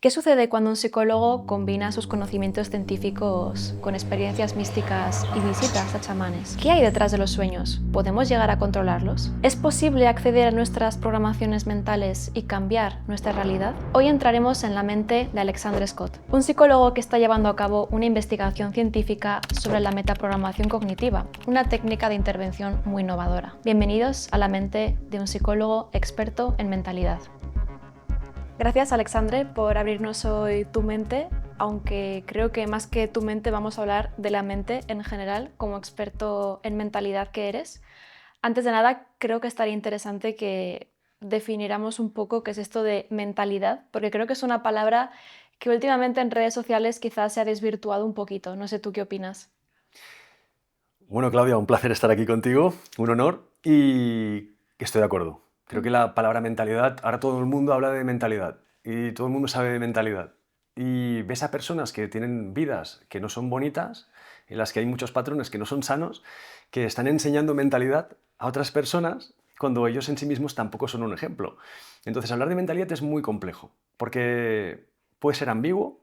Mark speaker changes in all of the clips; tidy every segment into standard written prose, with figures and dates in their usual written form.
Speaker 1: ¿Qué sucede cuando un psicólogo combina sus conocimientos científicos con experiencias místicas y visitas a chamanes? ¿Qué hay detrás de los sueños? ¿Podemos llegar a controlarlos? ¿Es posible acceder a nuestras programaciones mentales y cambiar nuestra realidad? Hoy entraremos en la mente de Alexandre Scott, un psicólogo que está llevando a cabo una investigación científica sobre la metaprogramación cognitiva, una técnica de intervención muy innovadora. Bienvenidos a la mente de un psicólogo experto en mentalidad. Gracias, Alexandre, por abrirnos hoy tu mente, aunque creo que más que tu mente vamos a hablar de la mente en general, como experto en mentalidad que eres. Antes de nada, creo que estaría interesante que definiéramos un poco qué es esto de mentalidad, porque creo que es una palabra que últimamente en redes sociales quizás se ha desvirtuado un poquito. No sé tú qué opinas.
Speaker 2: Bueno, Claudia, un placer estar aquí contigo, un honor y estoy de acuerdo. Creo que la palabra mentalidad, ahora todo el mundo habla de mentalidad y todo el mundo sabe de mentalidad. Y ves a personas que tienen vidas que no son bonitas, en las que hay muchos patrones que no son sanos, que están enseñando mentalidad a otras personas cuando ellos en sí mismos tampoco son un ejemplo. Entonces, hablar de mentalidad es muy complejo, porque puede ser ambiguo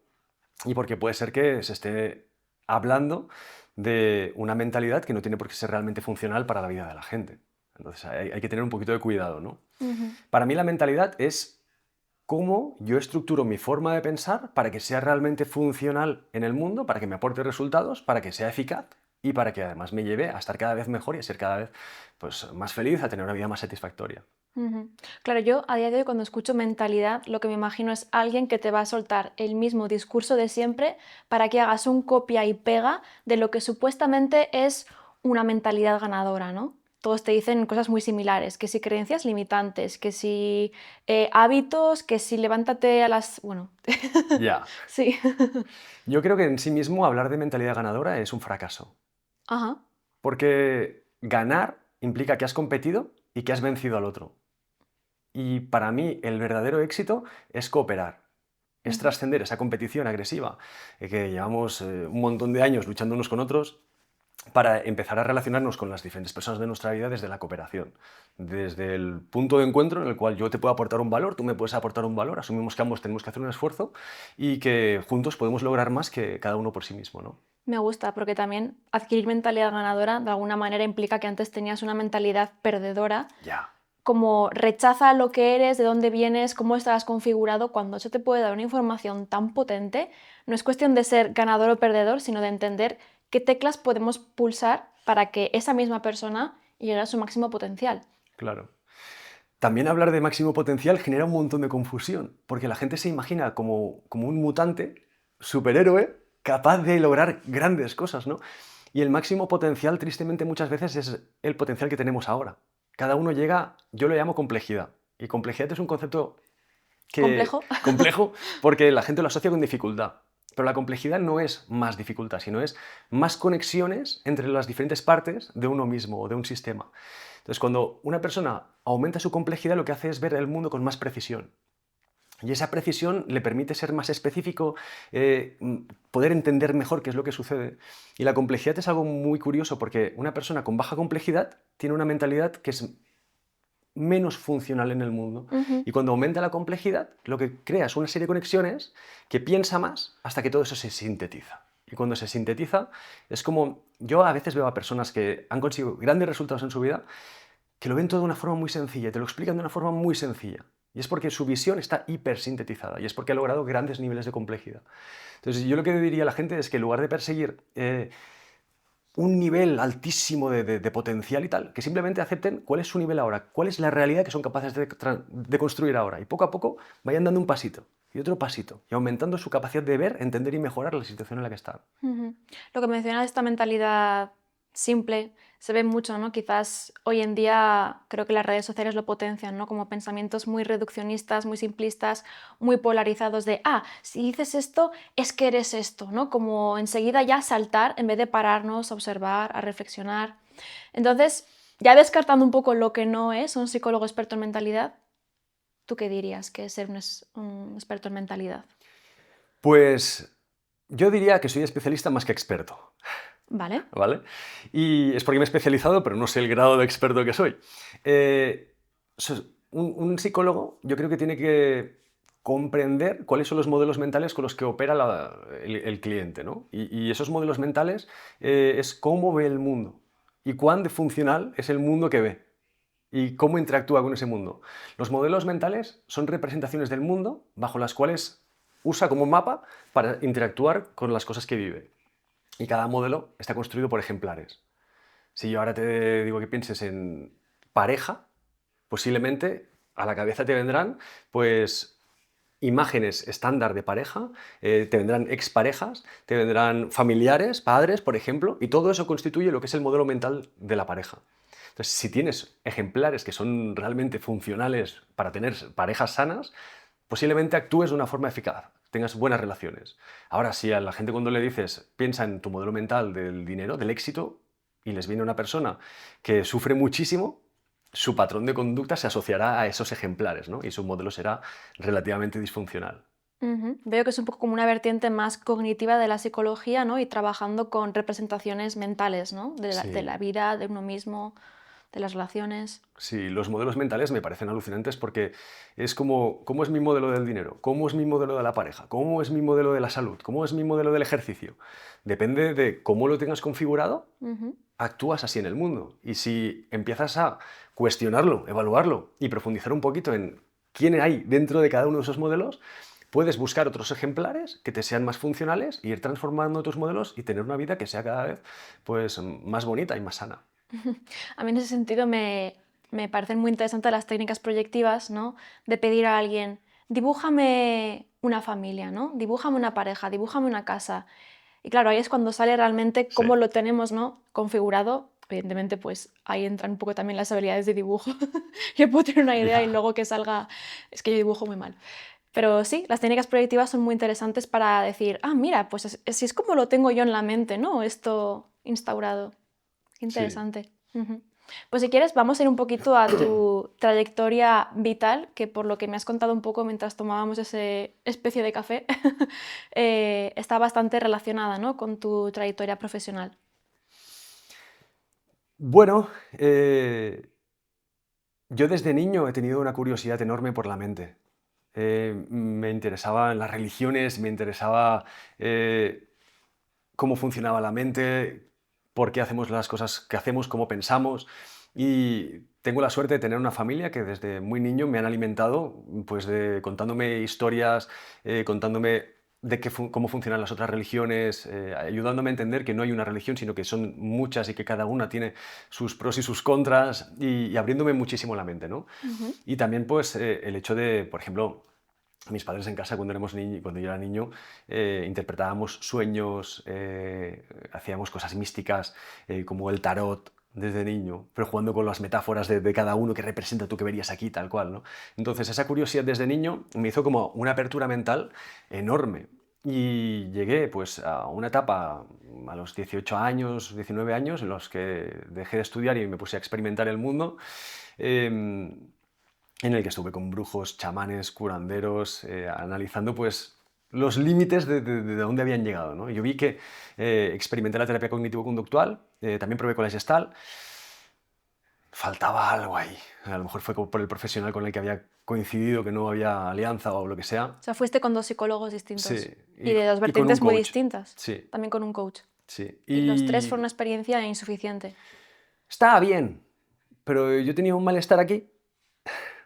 Speaker 2: y porque puede ser que se esté hablando de una mentalidad que no tiene por qué ser realmente funcional para la vida de la gente. Entonces hay que tener un poquito de cuidado, ¿no?
Speaker 1: Ujú.
Speaker 2: Para mí la mentalidad es cómo yo estructuro mi forma de pensar para que sea realmente funcional en el mundo, para que me aporte resultados, para que sea eficaz y para que además me lleve a estar cada vez mejor y a ser cada vez pues, más feliz, a tener una vida más satisfactoria.
Speaker 1: Ujú. Claro, yo a día de hoy cuando escucho mentalidad, lo que me imagino es alguien que te va a soltar el mismo discurso de siempre para que hagas un copia y pega de lo que supuestamente es una mentalidad ganadora, ¿no? Todos te dicen cosas muy similares, que si creencias limitantes, que si hábitos, que si levántate a las... Bueno,
Speaker 2: Ya.
Speaker 1: sí.
Speaker 2: Yo creo que en sí mismo hablar de mentalidad ganadora es un fracaso.
Speaker 1: Ajá.
Speaker 2: Porque ganar implica que has competido y que has vencido al otro. Y para mí el verdadero éxito es cooperar, es
Speaker 1: Ujú.
Speaker 2: trascender esa competición agresiva que llevamos un montón de años luchando unos con otros para empezar a relacionarnos con las diferentes personas de nuestra vida desde la cooperación, desde el punto de encuentro en el cual yo te puedo aportar un valor, tú me puedes aportar un valor, asumimos que ambos tenemos que hacer un esfuerzo y que juntos podemos lograr más que cada uno por sí mismo, ¿no?
Speaker 1: Me gusta porque también adquirir mentalidad ganadora de alguna manera implica que antes tenías una mentalidad perdedora,
Speaker 2: Ya,
Speaker 1: como rechaza lo que eres, de dónde vienes, cómo estás configurado, cuando eso te puede dar una información tan potente, no es cuestión de ser ganador o perdedor, sino de entender qué teclas podemos pulsar para que esa misma persona llegue a su máximo potencial.
Speaker 2: claro. También hablar de máximo potencial genera un montón de confusión, porque la gente se imagina como un mutante, superhéroe, capaz de lograr grandes cosas, ¿no? Y el máximo potencial, tristemente, muchas veces es el potencial que tenemos ahora. Cada uno llega, yo lo llamo complejidad. Y complejidad es un concepto que
Speaker 1: ¿Complejo?
Speaker 2: complejo porque la gente lo asocia con dificultad. Pero la complejidad no es más dificultad, sino es más conexiones entre las diferentes partes de uno mismo o de un sistema. Entonces, cuando una persona aumenta su complejidad, lo que hace es ver el mundo con más precisión. Y esa precisión le permite ser más específico, poder entender mejor qué es lo que sucede. Y la complejidad es algo muy curioso porque una persona con baja complejidad tiene una mentalidad que es menos funcional en el mundo.
Speaker 1: Ujú.
Speaker 2: Y cuando aumenta la complejidad, lo que crea es una serie de conexiones que piensa más hasta que todo eso se sintetiza. Y cuando se sintetiza, es como yo a veces veo a personas que han conseguido grandes resultados en su vida, que lo ven todo de una forma muy sencilla, te lo explican de una forma muy sencilla. Y es porque su visión está hipersintetizada y es porque ha logrado grandes niveles de complejidad. Entonces, yo lo que diría a la gente es que en lugar de perseguir un nivel altísimo de potencial y tal, que simplemente acepten cuál es su nivel ahora, cuál es la realidad que son capaces de construir ahora. Y poco a poco vayan dando un pasito y otro pasito y aumentando su capacidad de ver, entender y mejorar la situación en la que están.
Speaker 1: Ujú. Lo que mencionas de esta mentalidad simple se ve mucho, ¿no? Quizás hoy en día creo que las redes sociales lo potencian, ¿no? Como pensamientos muy reduccionistas, muy simplistas, muy polarizados de, si dices esto, es que eres esto, ¿no? Como enseguida ya saltar en vez de pararnos, a observar, a reflexionar. Entonces, ya descartando un poco lo que no es un psicólogo experto en mentalidad, ¿tú qué dirías que es ser un experto en mentalidad?
Speaker 2: Pues yo diría que soy especialista más que experto,
Speaker 1: ¿Vale?
Speaker 2: ¿vale? Y es porque me he especializado, pero no sé el grado de experto que soy. Un psicólogo yo creo que tiene que comprender cuáles son los modelos mentales con los que opera el cliente, ¿no? Y esos modelos mentales es cómo ve el mundo y cuán de funcional es el mundo que ve y cómo interactúa con ese mundo. Los modelos mentales son representaciones del mundo bajo las cuales usa como mapa para interactuar con las cosas que vive. Y cada modelo está construido por ejemplares. Si yo ahora te digo que pienses en pareja, posiblemente a la cabeza te vendrán pues imágenes estándar de pareja, te vendrán exparejas, te vendrán familiares, padres, por ejemplo, y todo eso constituye lo que es el modelo mental de la pareja. Entonces, si tienes ejemplares que son realmente funcionales para tener parejas sanas, posiblemente actúes de una forma eficaz, tengas buenas relaciones. Ahora, si a la gente cuando le dices, piensa en tu modelo mental del dinero, del éxito, y les viene una persona que sufre muchísimo, su patrón de conducta se asociará a esos ejemplares, ¿no? Y su modelo será relativamente disfuncional.
Speaker 1: Ujú. Veo que es un poco como una vertiente más cognitiva de la psicología, ¿no? Y trabajando con representaciones mentales, ¿no? De la
Speaker 2: Sí,
Speaker 1: vida, de uno mismo, de las relaciones.
Speaker 2: sí, los modelos mentales me parecen alucinantes porque es como, ¿cómo es mi modelo del dinero? ¿Cómo es mi modelo de la pareja? ¿Cómo es mi modelo de la salud? ¿Cómo es mi modelo del ejercicio? Depende de cómo lo tengas configurado,
Speaker 1: Ujú.
Speaker 2: actúas así en el mundo. Y si empiezas a cuestionarlo, evaluarlo y profundizar un poquito en quién hay dentro de cada uno de esos modelos, puedes buscar otros ejemplares que te sean más funcionales, e ir transformando tus modelos y tener una vida que sea cada vez pues, más bonita y más sana.
Speaker 1: A mí en ese sentido me parecen muy interesantes las técnicas proyectivas, ¿no? De pedir a alguien, dibújame una familia, ¿no? Dibújame una pareja, dibújame una casa. Y claro, ahí es cuando sale realmente
Speaker 2: Sí,
Speaker 1: cómo lo tenemos, ¿no? Configurado. Evidentemente, pues ahí entran un poco también las habilidades de dibujo. Yo puedo tener una idea y
Speaker 2: ya.
Speaker 1: luego que salga, es que yo dibujo muy mal. Pero sí, las técnicas proyectivas son muy interesantes para decir, ah, mira, pues así es como lo tengo yo en la mente, ¿no? Esto instaurado. Qué
Speaker 2: Sí.
Speaker 1: interesante. Ujú. Pues si quieres, vamos a ir un poquito a tu trayectoria vital, que por lo que me has contado un poco mientras tomábamos ese especie de café, está bastante relacionada, ¿no? Con tu trayectoria profesional.
Speaker 2: Bueno, yo desde niño he tenido una curiosidad enorme por la mente. Me interesaban las religiones, me interesaba eh, cómo funcionaba la mente, por qué hacemos las cosas que hacemos, cómo pensamos. Y tengo la suerte de tener una familia que desde muy niño me han alimentado, pues contándome historias, contándome de cómo funcionan las otras religiones, ayudándome a entender que no hay una religión, sino que son muchas y que cada una tiene sus pros y sus contras, y abriéndome muchísimo la mente, ¿no?
Speaker 1: Ujú.
Speaker 2: Y también, pues, el hecho de, por ejemplo, mis padres en casa cuando yo era niño, interpretábamos sueños, hacíamos cosas místicas como el tarot desde niño, pero jugando con las metáforas de cada uno que representa tú que verías aquí, tal cual, ¿no? Entonces esa curiosidad desde niño me hizo como una apertura mental enorme. Y llegué pues a una etapa a los 18 años, 19 años, en los que dejé de estudiar y me puse a experimentar el mundo. em, en el que estuve con brujos, chamanes, curanderos, analizando pues los límites de dónde habían llegado, ¿no? Yo vi que experimenté la terapia cognitivo-conductual, también probé con la Gestalt, faltaba algo ahí. A lo mejor fue como por el profesional con el que había coincidido, que no había alianza o lo que sea.
Speaker 1: O sea, fuiste con dos psicólogos
Speaker 2: Sí,
Speaker 1: distintos y de dos
Speaker 2: y con un
Speaker 1: vertientes muy
Speaker 2: coach.
Speaker 1: distintas,
Speaker 2: Sí,
Speaker 1: también con un coach.
Speaker 2: sí.
Speaker 1: Y los tres fueron
Speaker 2: Y
Speaker 1: una experiencia insuficiente.
Speaker 2: estaba bien, pero yo tenía un malestar aquí.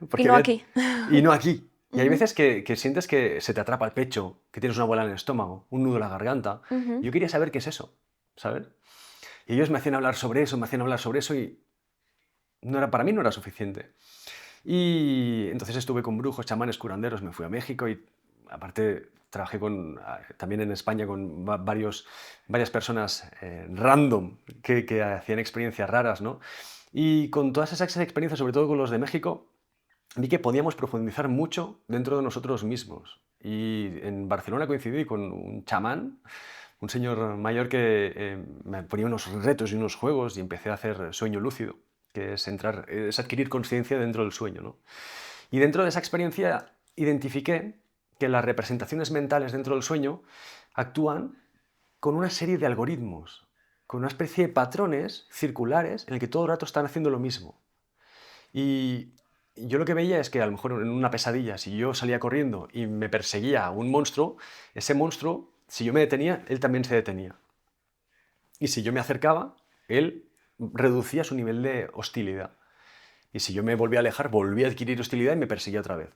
Speaker 1: Y
Speaker 2: Porque
Speaker 1: no aquí.
Speaker 2: y no aquí. Y hay
Speaker 1: Ujú,
Speaker 2: veces que sientes que se te atrapa el pecho, que tienes una bola en el estómago, un nudo en la garganta.
Speaker 1: ujú.
Speaker 2: Yo quería saber qué es eso, ¿sabes? Y ellos me hacían hablar sobre eso, me hacían hablar sobre eso y no era, para mí no era suficiente. Y entonces estuve con brujos, chamanes, curanderos, me fui a México y aparte trabajé también en España con varias personas random que hacían experiencias raras, ¿no? Y con todas esas experiencias, sobre todo con los de México, vi que podíamos profundizar mucho dentro de nosotros mismos. Y en Barcelona coincidí con un chamán, un señor mayor que me ponía unos retos y unos juegos y empecé a hacer sueño lúcido, que es es adquirir conciencia dentro del sueño, ¿no? Y dentro de esa experiencia identifiqué que las representaciones mentales dentro del sueño actúan con una serie de algoritmos, con una especie de patrones circulares en el que todo el rato están haciendo lo mismo. Y yo lo que veía es que a lo mejor en una pesadilla, si yo salía corriendo y me perseguía un monstruo, ese monstruo, si yo me detenía, él también se detenía. Y si yo me acercaba, él reducía su nivel de hostilidad. Y si yo me volvía a alejar, volvía a adquirir hostilidad y me perseguía otra vez.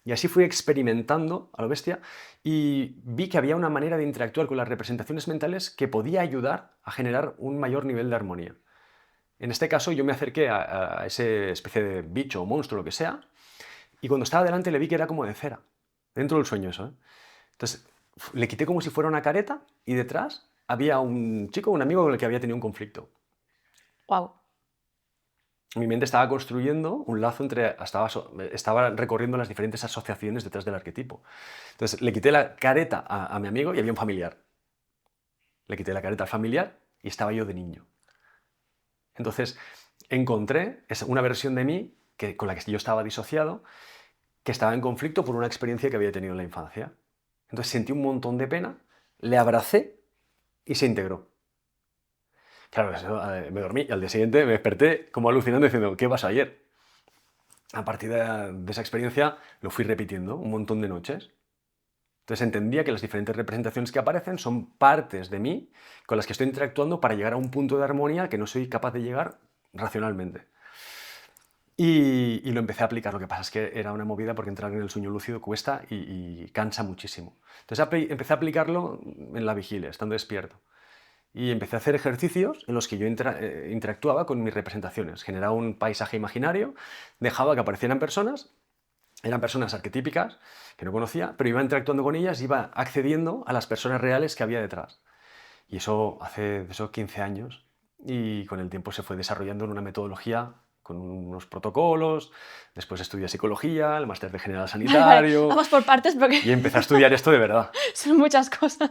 Speaker 2: Y así fui experimentando a lo bestia y vi que había una manera de interactuar con las representaciones mentales que podía ayudar a generar un mayor nivel de armonía. En este caso yo me acerqué a ese especie de bicho o monstruo, lo que sea, y cuando estaba delante le vi que era como de cera, dentro del sueño eso, ¿eh? Entonces le quité como si fuera una careta y detrás había un chico, un amigo con el que había tenido un conflicto.
Speaker 1: Wow.
Speaker 2: Mi mente estaba construyendo un lazo entre... Estaba recorriendo las diferentes asociaciones detrás del arquetipo. Entonces le quité la careta a mi amigo y había un familiar. Le quité la careta al familiar y estaba yo de niño. Entonces encontré una versión de mí con la que yo estaba disociado, que estaba en conflicto por una experiencia que había tenido en la infancia. Entonces sentí un montón de pena, le abracé y se integró. Claro, me dormí y al día siguiente me desperté como alucinando diciendo, ¿qué pasó ayer? A partir de esa experiencia lo fui repitiendo un montón de noches. Entonces entendía que las diferentes representaciones que aparecen son partes de mí con las que estoy interactuando para llegar a un punto de armonía que no soy capaz de llegar racionalmente. Y lo empecé a aplicar. Lo que pasa es que era una movida porque entrar en el sueño lúcido cuesta y cansa muchísimo. Entonces empecé a aplicarlo en la vigilia, estando despierto. Y empecé a hacer ejercicios en los que yo interactuaba con mis representaciones. Generaba un paisaje imaginario, dejaba que aparecieran personas, eran personas arquetípicas que no conocía, pero iba interactuando con ellas, iba accediendo a las personas reales que había detrás. Y eso hace de esos 15 años, y con el tiempo se fue desarrollando en una metodología con unos protocolos, después estudié psicología, el máster de general
Speaker 1: Vale, vale.
Speaker 2: sanitario,
Speaker 1: Vamos por partes porque
Speaker 2: y empecé a estudiar esto de verdad.
Speaker 1: son muchas cosas.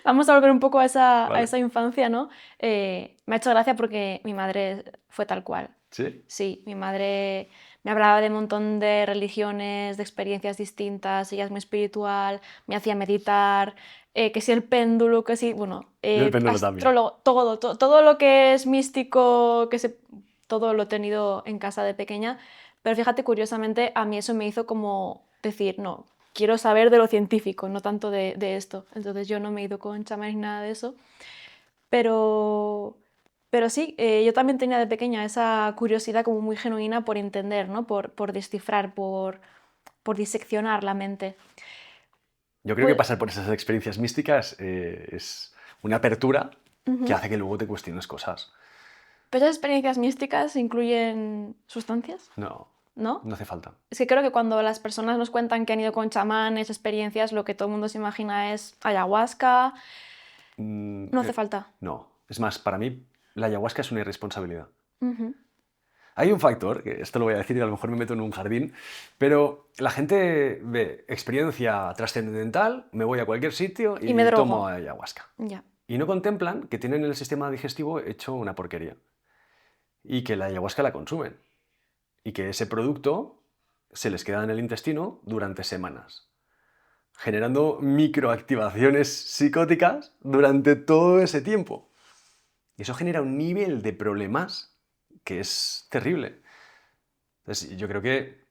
Speaker 1: Vamos a volver un poco a
Speaker 2: Vale.
Speaker 1: esa infancia, ¿no? Me ha hecho gracia porque mi madre fue tal cual.
Speaker 2: ¿Sí?
Speaker 1: Sí, mi madre me hablaba de un montón de religiones, de experiencias distintas, ella es muy espiritual, me hacía meditar, que si el péndulo, que si, bueno,
Speaker 2: Yo el péndulo también.
Speaker 1: astrólogo, todo lo que es místico, todo lo he tenido en casa de pequeña, pero fíjate, curiosamente, a mí eso me hizo como decir, no, quiero saber de lo científico, no tanto de esto. Entonces yo no me he ido con chamanes ni nada de eso, pero... Pero sí, yo también tenía de pequeña esa curiosidad como muy genuina por entender, ¿no? Por descifrar, por diseccionar la mente.
Speaker 2: Yo creo que
Speaker 1: Pues,
Speaker 2: pasar por esas experiencias místicas es una apertura que hace que luego te cuestiones cosas.
Speaker 1: ¿pero esas experiencias místicas incluyen sustancias?
Speaker 2: No,
Speaker 1: ¿No?
Speaker 2: no hace falta.
Speaker 1: Es que creo que cuando las personas nos cuentan que han ido con chamanes, experiencias, lo que todo el mundo se imagina es ayahuasca.
Speaker 2: Mm,
Speaker 1: No hace falta.
Speaker 2: no, es más, para mí la ayahuasca es una irresponsabilidad.
Speaker 1: Ujú.
Speaker 2: Hay un factor, que esto lo voy a decir y a lo mejor me meto en un jardín, pero la gente ve experiencia trascendental, me voy a cualquier sitio
Speaker 1: Y me
Speaker 2: y tomo
Speaker 1: drogo.
Speaker 2: ayahuasca.
Speaker 1: Ya.
Speaker 2: Y no contemplan que tienen el sistema digestivo hecho una porquería y que la ayahuasca la consumen y que ese producto se les queda en el intestino durante semanas, generando microactivaciones psicóticas durante todo ese tiempo. Y eso genera un nivel de problemas que es terrible. Entonces, yo creo que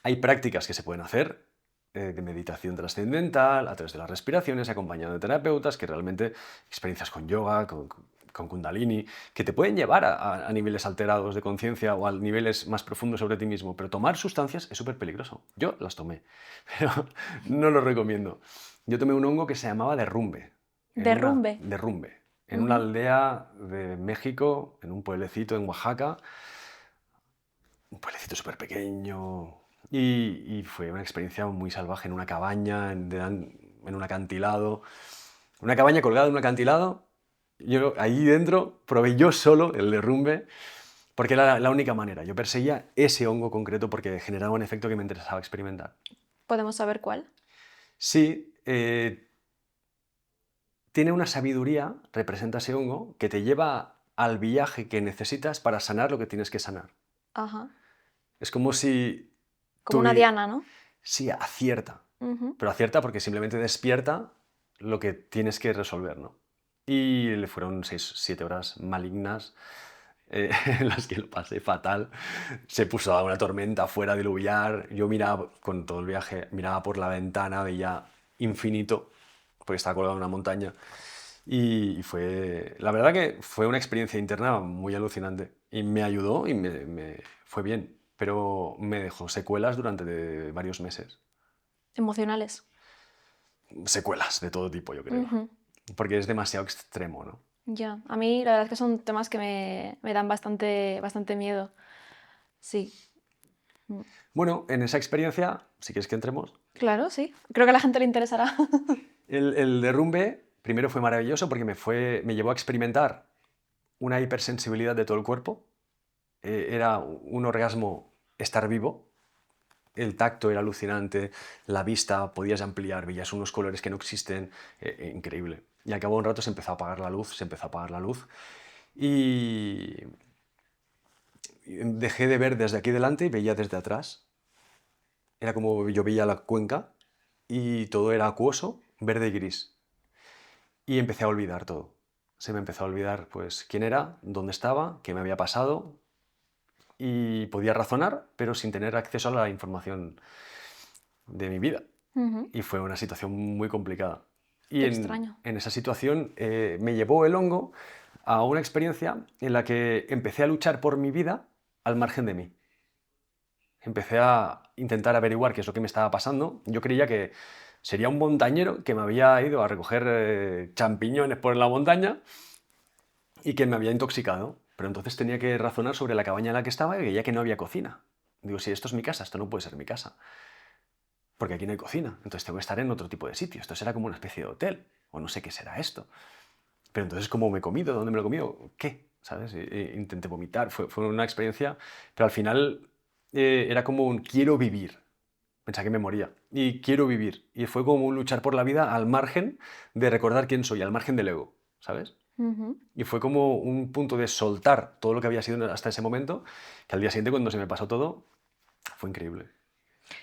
Speaker 2: hay prácticas que se pueden hacer de meditación trascendental, a través de las respiraciones, acompañado de terapeutas, que realmente experiencias con yoga, con Kundalini, que te pueden llevar a niveles alterados de conciencia o a niveles más profundos sobre ti mismo. Pero tomar sustancias es súper peligroso. Yo las tomé, pero no lo recomiendo. Yo tomé un hongo que se llamaba derrumbe.
Speaker 1: Derrumbe.
Speaker 2: Derrumbe. En una
Speaker 1: Ujú.
Speaker 2: aldea de México, en un pueblecito en Oaxaca, un pueblecito súper pequeño. Y fue una experiencia muy salvaje en una cabaña, en un acantilado. Una cabaña colgada en un acantilado. Yo ahí dentro probé yo solo el derrumbe, porque era la única manera. Yo perseguía ese hongo concreto porque generaba un efecto que me interesaba experimentar.
Speaker 1: ¿Podemos saber cuál?
Speaker 2: Sí, tiene una sabiduría, representa ese hongo, que te lleva al viaje que necesitas para sanar lo que tienes que sanar.
Speaker 1: Ajá.
Speaker 2: Es como si
Speaker 1: Como una diana, ¿no?
Speaker 2: sí, acierta,
Speaker 1: Ujú.
Speaker 2: pero acierta porque simplemente despierta lo que tienes que resolver, ¿no? Y le fueron 6, 7 horas malignas, en las que lo pasé fatal. Se puso una tormenta fuera, diluviar. Yo miraba, con todo el viaje, miraba por la ventana, veía infinito, porque estaba colgado en una montaña. Y fue, la verdad que fue una experiencia interna muy alucinante. Y me ayudó y me fue bien, pero me dejó secuelas durante varios meses.
Speaker 1: Emocionales.
Speaker 2: Secuelas de todo tipo, yo creo.
Speaker 1: Ujú.
Speaker 2: Porque es demasiado extremo, ¿no?
Speaker 1: Ya, a mí la verdad es que son temas que me dan bastante miedo. Sí. Mm.
Speaker 2: Bueno, en esa experiencia, si quieres que entremos,
Speaker 1: Claro, sí. Creo que a la gente le interesará.
Speaker 2: el derrumbe primero fue maravilloso porque me llevó a experimentar una hipersensibilidad de todo el cuerpo. Era un orgasmo estar vivo. El tacto era alucinante, la vista podías ampliar, veías unos colores que no existen, increíble. Y al cabo de un rato se empezó a apagar la luz, se empezó a apagar la luz. Y dejé de ver desde aquí delante y veía desde atrás. Era como yo veía la cuenca y todo era acuoso, verde y gris. Y empecé a olvidar todo. Se me empezó a olvidar, pues, quién era, dónde estaba, qué me había pasado. Y podía razonar, pero sin tener acceso a la información de mi vida.
Speaker 1: Ujú.
Speaker 2: Y fue una situación muy complicada.
Speaker 1: Qué
Speaker 2: Y
Speaker 1: extraño.
Speaker 2: en esa situación me llevó el hongo a una experiencia en la que empecé a luchar por mi vida al margen de mí. Empecé a intentar averiguar qué es lo que me estaba pasando. Yo creía que sería un montañero que me había ido a recoger champiñones por la montaña y que me había intoxicado. Pero entonces tenía que razonar sobre la cabaña en la que estaba y veía que no había cocina. Digo, si esto es mi casa, esto no puede ser mi casa. Porque aquí no hay cocina. Entonces tengo que estar en otro tipo de sitio. Esto será como una especie de hotel. O no sé qué será esto. Pero entonces, ¿cómo me he comido? ¿Dónde me lo he comido? ¿Qué? ¿Sabes? Intenté vomitar. Fue una experiencia. Pero al final era como un quiero vivir. Pensaba que me moría. Y quiero vivir. Y fue como un luchar por la vida al margen de recordar quién soy, al margen del ego. ¿Sabes?
Speaker 1: Ujú.
Speaker 2: Y fue como un punto de soltar todo lo que había sido hasta ese momento, que al día siguiente, cuando se me pasó todo, fue increíble.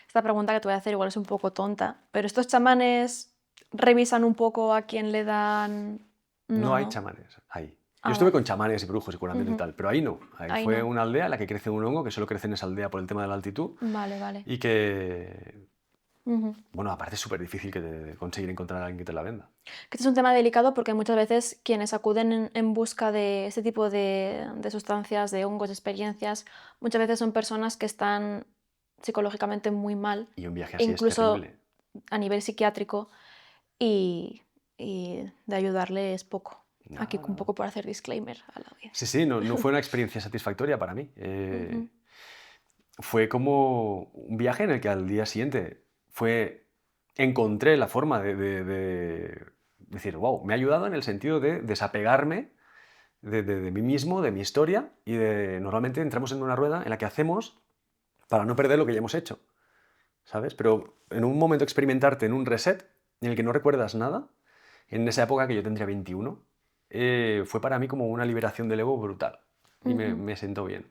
Speaker 1: Esta pregunta que te voy a hacer igual es un poco tonta, pero ¿estos chamanes revisan un poco a quién le dan...?
Speaker 2: No
Speaker 1: No,
Speaker 2: hay
Speaker 1: ¿no?
Speaker 2: chamanes ahí. Yo
Speaker 1: Ah,
Speaker 2: estuve con
Speaker 1: vale.
Speaker 2: chamanes y brujos y curandero y
Speaker 1: Ujú.
Speaker 2: tal, pero ahí no. Ahí
Speaker 1: Ahí
Speaker 2: fue
Speaker 1: no.
Speaker 2: una aldea en la que crece un hongo que solo crece en esa aldea por el tema de la altitud
Speaker 1: Vale, vale.
Speaker 2: y que,
Speaker 1: Ujú.
Speaker 2: bueno, aparte es súper difícil conseguir encontrar a alguien que te la venda.
Speaker 1: Que este es un tema delicado porque muchas veces quienes acuden en busca de este tipo de sustancias, de hongos, de experiencias, muchas veces son personas que están psicológicamente muy mal,
Speaker 2: Y un viaje
Speaker 1: e
Speaker 2: así es
Speaker 1: incluso
Speaker 2: terrible.
Speaker 1: a nivel psiquiátrico, y de ayudarle es poco. Aquí
Speaker 2: Nada,
Speaker 1: un
Speaker 2: nada.
Speaker 1: poco por hacer disclaimer a la
Speaker 2: Sí,
Speaker 1: audiencia.
Speaker 2: sí, no, no fue una experiencia satisfactoria para mí.
Speaker 1: Ujú.
Speaker 2: Fue como un viaje en el que al día siguiente encontré la forma de decir, wow, me ha ayudado en el sentido de desapegarme de mí mismo, de mi historia, y normalmente entramos en una rueda en la que hacemos para no perder lo que ya hemos hecho, ¿sabes? Pero en un momento experimentarte en un reset en el que no recuerdas nada, en esa época que yo tendría 21, fue para mí como una liberación del ego brutal. Y
Speaker 1: Ujú.
Speaker 2: me sentó bien.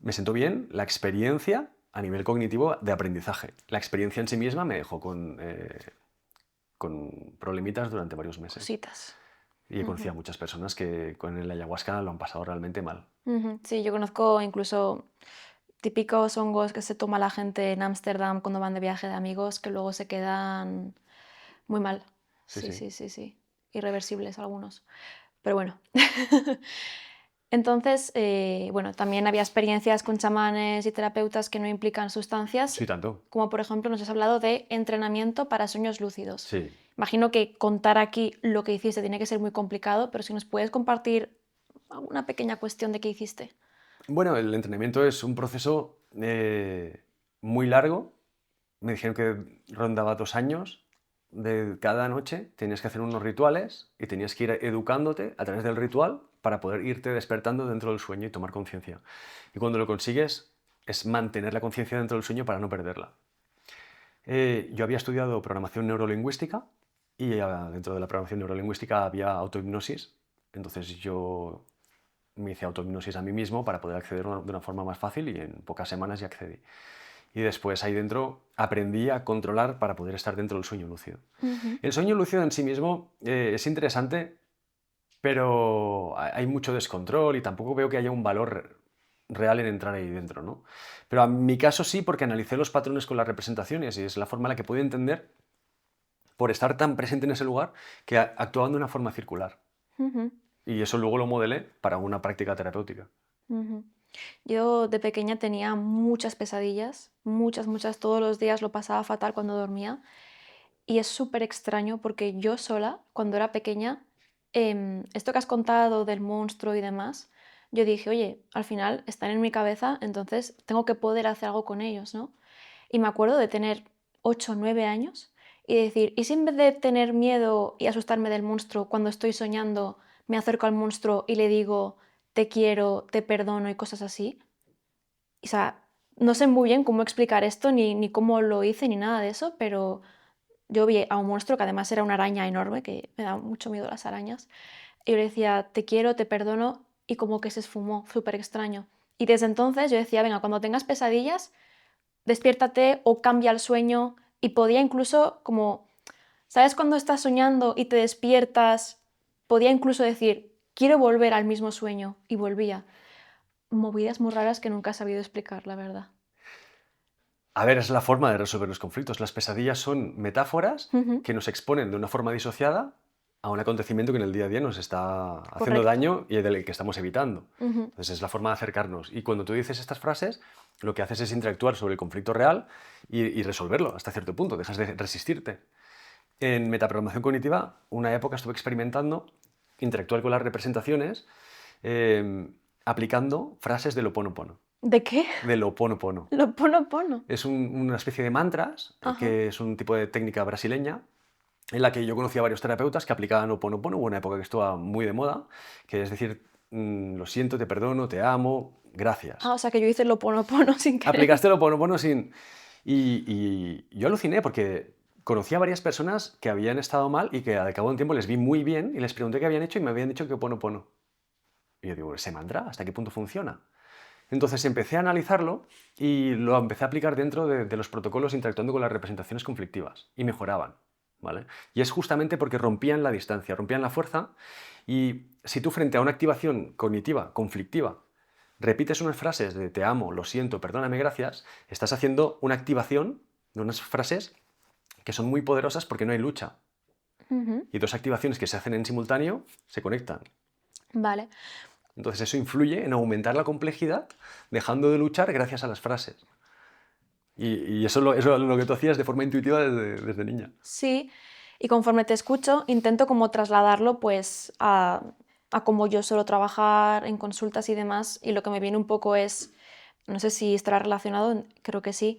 Speaker 2: Me sentó bien la experiencia a nivel cognitivo de aprendizaje. La experiencia en sí misma me dejó con problemitas durante varios meses.
Speaker 1: Cositas.
Speaker 2: Y he conocido
Speaker 1: Ujú.
Speaker 2: a muchas personas que con el ayahuasca lo han pasado realmente mal.
Speaker 1: Ujú. Sí, yo conozco incluso típicos hongos que se toma la gente en Ámsterdam cuando van de viaje de amigos que luego se quedan muy mal.
Speaker 2: Sí,
Speaker 1: Sí,
Speaker 2: sí.
Speaker 1: sí, sí, sí. Irreversibles algunos. Pero bueno. Entonces, bueno, también había experiencias con chamanes y terapeutas que no implican
Speaker 2: Sí,
Speaker 1: sustancias,
Speaker 2: tanto.
Speaker 1: como por ejemplo nos has hablado de entrenamiento para sueños lúcidos.
Speaker 2: Sí.
Speaker 1: Imagino que contar aquí lo que hiciste tiene que ser muy complicado, pero si nos puedes compartir alguna pequeña cuestión de qué hiciste.
Speaker 2: Bueno, el entrenamiento es un proceso muy largo. Me dijeron que rondaba 2 años. De cada noche tenías que hacer unos rituales y tenías que ir educándote a través del ritual para poder irte despertando dentro del sueño y tomar conciencia. Y cuando lo consigues es mantener la conciencia dentro del sueño para no perderla. Yo había estudiado programación neurolingüística y dentro de la programación neurolingüística había autohipnosis. Entonces yo me hice autohipnosis a mí mismo para poder acceder de una forma más fácil y en pocas semanas ya accedí. Y después ahí dentro aprendí a controlar para poder estar dentro del sueño lúcido.
Speaker 1: Ujú.
Speaker 2: El sueño lúcido en sí mismo es interesante, pero hay mucho descontrol y tampoco veo que haya un valor real en entrar ahí dentro, ¿no? Pero en mi caso sí, porque analicé los patrones con las representaciones y es la forma en la que pude entender, por estar tan presente en ese lugar, que actuaban de una forma circular.
Speaker 1: Ujú,
Speaker 2: Y eso luego lo modelé para una práctica terapéutica.
Speaker 1: ujú. Yo de pequeña tenía muchas pesadillas, muchas, muchas, todos los días lo pasaba fatal cuando dormía. Y es súper extraño porque yo sola, cuando era pequeña, esto que has contado del monstruo y demás, yo dije, oye, al final están en mi cabeza, entonces tengo que poder hacer algo con ellos, ¿no? Y me acuerdo de tener 8 o 9 años y decir, ¿y si en vez de tener miedo y asustarme del monstruo cuando estoy soñando, me acerco al monstruo y le digo, te quiero, te perdono y cosas así? O sea, no sé muy bien cómo explicar esto, ni cómo lo hice, ni nada de eso, pero yo vi a un monstruo que además era una araña enorme, que me da mucho miedo las arañas, y yo le decía, te quiero, te perdono, y como que se esfumó, súper extraño. Y desde entonces yo decía, venga, cuando tengas pesadillas, despiértate o cambia el sueño, y podía incluso como, ¿sabes cuando estás soñando y te despiertas? Podía incluso decir, quiero volver al mismo sueño, y volvía. Movidas muy raras que nunca he sabido explicar, la verdad.
Speaker 2: A ver, es la forma de resolver los conflictos. Las pesadillas son metáforas
Speaker 1: Ujú,
Speaker 2: que nos exponen de una forma disociada a un acontecimiento que en el día a día nos está haciendo
Speaker 1: correcto.
Speaker 2: daño y del que estamos evitando.
Speaker 1: Ujú,
Speaker 2: Entonces es la forma de acercarnos. Y cuando tú dices estas frases, lo que haces es interactuar sobre el conflicto real y resolverlo hasta cierto punto. Dejas de resistirte. En metaprogramación cognitiva, una época estuve experimentando interactuar con las representaciones aplicando frases del Ho Oponopono.
Speaker 1: ¿de qué?
Speaker 2: Del Ho Oponopono.
Speaker 1: Lo pono.
Speaker 2: Es una especie de mantras,
Speaker 1: Ajá.
Speaker 2: que es un tipo de técnica brasileña, en la que yo conocí a varios terapeutas que aplicaban Ho Oponopono. Hubo una época que estuvo muy de moda, que es decir, lo siento, te perdono, te amo,
Speaker 1: Ah,
Speaker 2: gracias.
Speaker 1: o sea, que yo hice lo pono sin querer.
Speaker 2: Aplicaste el Ho Oponopono sin... Y yo aluciné porque conocí a varias personas que habían estado mal y que al cabo de un tiempo les vi muy bien y les pregunté qué habían hecho y me habían dicho que Ho Oponopono. Y yo digo, ¿ese mantra hasta qué punto funciona? Entonces empecé a analizarlo y lo empecé a aplicar dentro de los protocolos interactuando con las representaciones conflictivas y mejoraban, ¿vale? Y es justamente porque rompían la distancia, rompían la fuerza y si tú frente a una activación cognitiva, conflictiva, repites unas frases de te amo, lo siento, perdóname, gracias, estás haciendo una activación de unas frases que son muy poderosas porque no hay lucha.
Speaker 1: Ujú.
Speaker 2: Y dos activaciones que se hacen en simultáneo se conectan.
Speaker 1: Vale.
Speaker 2: Entonces eso influye en aumentar la complejidad, dejando de luchar gracias a las frases. Y eso es lo que tú hacías de forma intuitiva desde niña.
Speaker 1: Sí, y conforme te escucho, intento como trasladarlo pues a cómo yo suelo trabajar en consultas y demás, y lo que me viene un poco es, no sé si estará relacionado, creo que sí,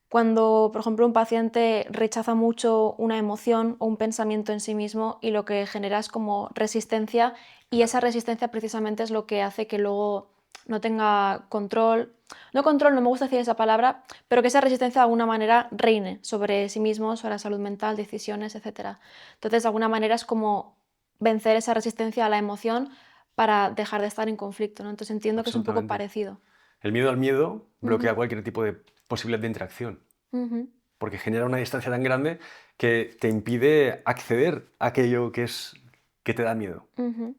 Speaker 1: cuando, por ejemplo, un paciente rechaza mucho una emoción o un pensamiento en sí mismo y lo que genera es como resistencia y esa
Speaker 2: Claro,
Speaker 1: resistencia precisamente es lo que hace que luego no tenga control, no control, no me gusta decir esa palabra, pero que esa resistencia de alguna manera reine sobre sí mismo, sobre la salud mental, decisiones, etcétera. Entonces, de alguna manera es como vencer esa resistencia a la emoción para dejar de estar en conflicto, ¿no? Entonces entiendo que es un poco
Speaker 2: absolutamente.
Speaker 1: parecido.
Speaker 2: El miedo al miedo
Speaker 1: Ujú,
Speaker 2: bloquea cualquier tipo de posibilidad de interacción,
Speaker 1: ujú,
Speaker 2: porque genera una distancia tan grande que te impide acceder a aquello que te da miedo.
Speaker 1: ujú,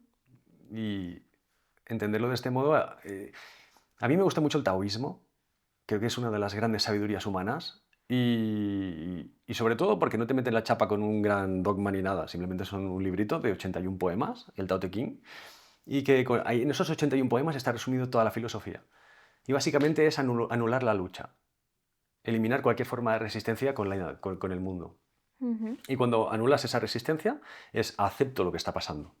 Speaker 2: Y entenderlo de este modo, a mí me gusta mucho el taoísmo, creo que es una de las grandes sabidurías humanas y sobre todo porque no te meten la chapa con un gran dogma ni nada, simplemente son un librito de 81 poemas, el Tao Te Ching, y que ahí en esos 81 poemas está resumido toda la filosofía. Y básicamente es anular la lucha, eliminar cualquier forma de resistencia con el mundo.
Speaker 1: ujú.
Speaker 2: Y cuando anulas esa resistencia es acepto lo que está pasando.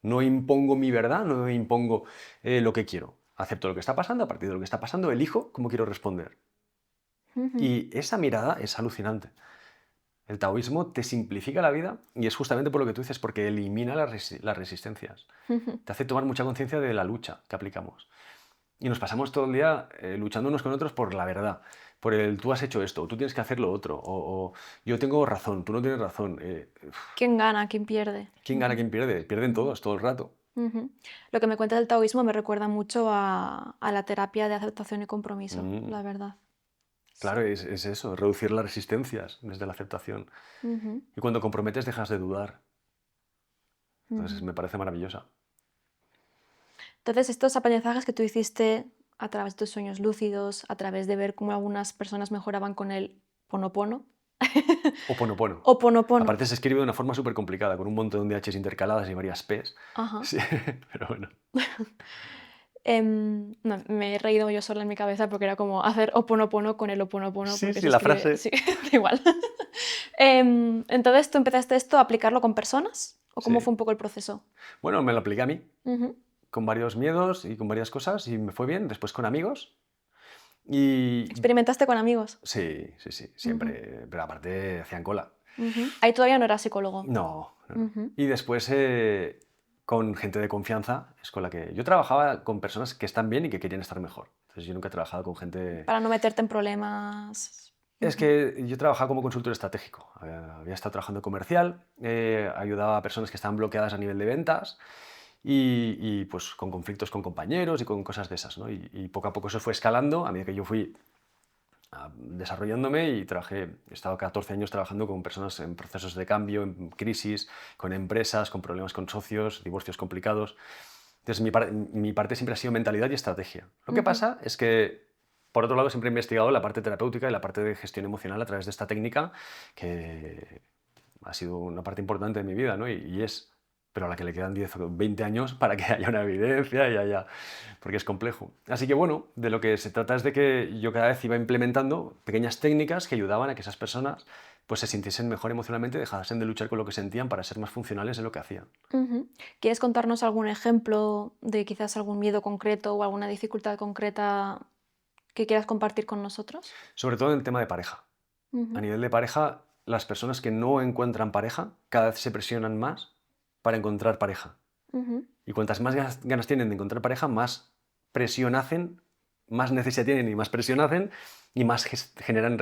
Speaker 2: No impongo mi verdad, no impongo lo que quiero. Acepto lo que está pasando, a partir de lo que está pasando elijo cómo quiero responder.
Speaker 1: Ujú,
Speaker 2: Y esa mirada es alucinante. El taoísmo te simplifica la vida y es justamente por lo que tú dices, porque elimina las resistencias.
Speaker 1: ujú.
Speaker 2: Te hace tomar mucha conciencia de la lucha que aplicamos. Y nos pasamos todo el día luchando unos con otros por la verdad, por el tú has hecho esto, o tú tienes que hacer lo otro, o yo tengo razón, tú no tienes razón.
Speaker 1: ¿Quién gana? ¿Quién pierde?
Speaker 2: ¿Quién gana,
Speaker 1: Ujú,
Speaker 2: quién pierde? Pierden
Speaker 1: ujú,
Speaker 2: todos, todo el rato.
Speaker 1: ujú. Lo que me cuentas del taoísmo me recuerda mucho a la terapia de aceptación y compromiso,
Speaker 2: Mm,
Speaker 1: la verdad.
Speaker 2: claro,
Speaker 1: Sí.
Speaker 2: es eso, reducir las resistencias desde la aceptación.
Speaker 1: Ujú,
Speaker 2: Y cuando comprometes dejas de dudar. Entonces me parece maravillosa.
Speaker 1: Entonces, estos aprendizajes que tú hiciste a través de tus sueños lúcidos, a través de ver cómo algunas personas mejoraban con el ponopono,
Speaker 2: Oponopono.
Speaker 1: o ponopono,
Speaker 2: Aparte se escribe de una forma súper complicada, con un montón de H's intercaladas y varias P's.
Speaker 1: ajá.
Speaker 2: Sí, pero bueno.
Speaker 1: No, me he reído yo sola en mi cabeza porque era como hacer oponopono con el oponopono
Speaker 2: Sí,
Speaker 1: porque
Speaker 2: sí,
Speaker 1: se
Speaker 2: la
Speaker 1: escribe,
Speaker 2: frase.
Speaker 1: sí, da igual. Entonces, ¿tú empezaste esto a aplicarlo con personas? ¿O cómo fue
Speaker 2: Sí.
Speaker 1: un poco el proceso?
Speaker 2: Bueno, me lo apliqué a mí,
Speaker 1: Ujú,
Speaker 2: con varios miedos y con varias cosas, y me fue bien. Después con amigos. Y
Speaker 1: ¿experimentaste con amigos?
Speaker 2: sí, sí, sí,
Speaker 1: Ujú,
Speaker 2: siempre. Pero aparte hacían cola.
Speaker 1: ujú. Ahí todavía no eras psicólogo.
Speaker 2: No, no, no.
Speaker 1: Ujú.
Speaker 2: Y después con gente de confianza, es con la que yo trabajaba con personas que están bien y que querían estar mejor. Entonces yo nunca he trabajado con gente...
Speaker 1: Para no meterte en problemas.
Speaker 2: Es
Speaker 1: Ujú.
Speaker 2: que yo trabajaba como consultor estratégico. Había estado trabajando en comercial, ayudaba a personas que estaban bloqueadas a nivel de ventas pues con conflictos con compañeros y con cosas de esas, ¿no? Y poco a poco eso fue escalando a medida que yo fui desarrollándome y he estado 14 años trabajando con personas en procesos de cambio, en crisis, con empresas, con problemas con socios, divorcios complicados. Entonces mi parte siempre ha sido mentalidad y estrategia. Lo que
Speaker 1: Ujú,
Speaker 2: pasa es que, por otro lado, siempre he investigado la parte terapéutica y la parte de gestión emocional a través de esta técnica que ha sido una parte importante de mi vida, ¿no? Y es, pero a la que le quedan 10 o 20 años para que haya una evidencia y haya, porque es complejo. Así que bueno, de lo que se trata es de que yo cada vez iba implementando pequeñas técnicas que ayudaban a que esas personas pues se sintiesen mejor emocionalmente, dejasen de luchar con lo que sentían para ser más funcionales en lo que hacían.
Speaker 1: ujú. ¿Quieres contarnos algún ejemplo de quizás algún miedo concreto o alguna dificultad concreta que quieras compartir con nosotros?
Speaker 2: Sobre todo en el tema de pareja. A
Speaker 1: Ujú,
Speaker 2: nivel de pareja, las personas que no encuentran pareja cada vez se presionan más para encontrar pareja.
Speaker 1: ujú,
Speaker 2: Y cuantas más ganas tienen de encontrar pareja, más presión hacen, más necesidad tienen y más presión hacen y más generan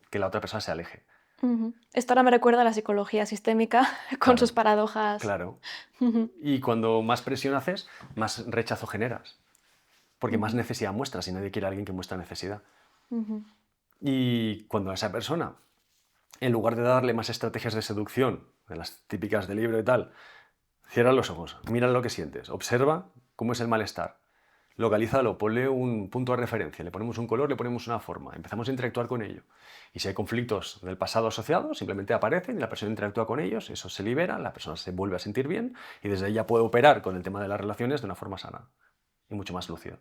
Speaker 2: que la otra persona se aleje.
Speaker 1: ujú. Esto ahora me recuerda a la psicología sistémica con sus
Speaker 2: Claro,
Speaker 1: paradojas.
Speaker 2: claro.
Speaker 1: Ujú,
Speaker 2: Y cuando más presión haces, más rechazo generas, porque más
Speaker 1: ujú,
Speaker 2: necesidad muestras y nadie quiere a alguien que muestra necesidad.
Speaker 1: ujú,
Speaker 2: Y cuando a esa persona, en lugar de darle más estrategias de seducción, de las típicas de libro y tal, cierra los ojos, mira lo que sientes, observa cómo es el malestar, localízalo, ponle un punto de referencia, le ponemos un color, le ponemos una forma, empezamos a interactuar con ello. Y si hay conflictos del pasado asociados, simplemente aparecen y la persona interactúa con ellos, eso se libera, la persona se vuelve a sentir bien y desde ahí ya puede operar con el tema de las relaciones de una forma sana y mucho más lúcida.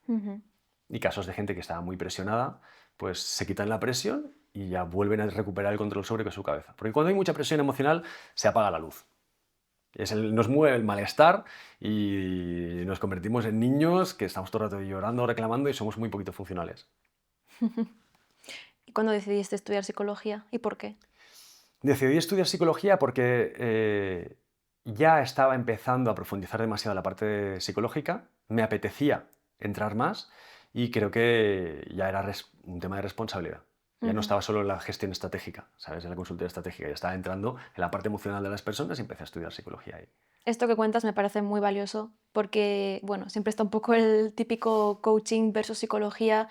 Speaker 1: ujú.
Speaker 2: Y casos de gente que estaba muy presionada, pues se quitan la presión y ya vuelven a recuperar el control sobre su cabeza. Porque cuando hay mucha presión emocional, se apaga la luz. Nos mueve el malestar y nos convertimos en niños que estamos todo el rato llorando, reclamando y somos muy poquito funcionales.
Speaker 1: ¿Y cuándo decidiste estudiar psicología y por qué?
Speaker 2: Decidí estudiar psicología porque ya estaba empezando a profundizar demasiado la parte psicológica, me apetecía entrar más y creo que ya era un tema de responsabilidad. Ya no
Speaker 1: Ujú.
Speaker 2: estaba solo en la gestión estratégica, ¿sabes? En la consultoría estratégica, ya estaba entrando en la parte emocional de las personas y empecé a estudiar psicología ahí.
Speaker 1: Esto que cuentas me parece muy valioso porque, bueno, siempre está un poco el típico coaching versus psicología.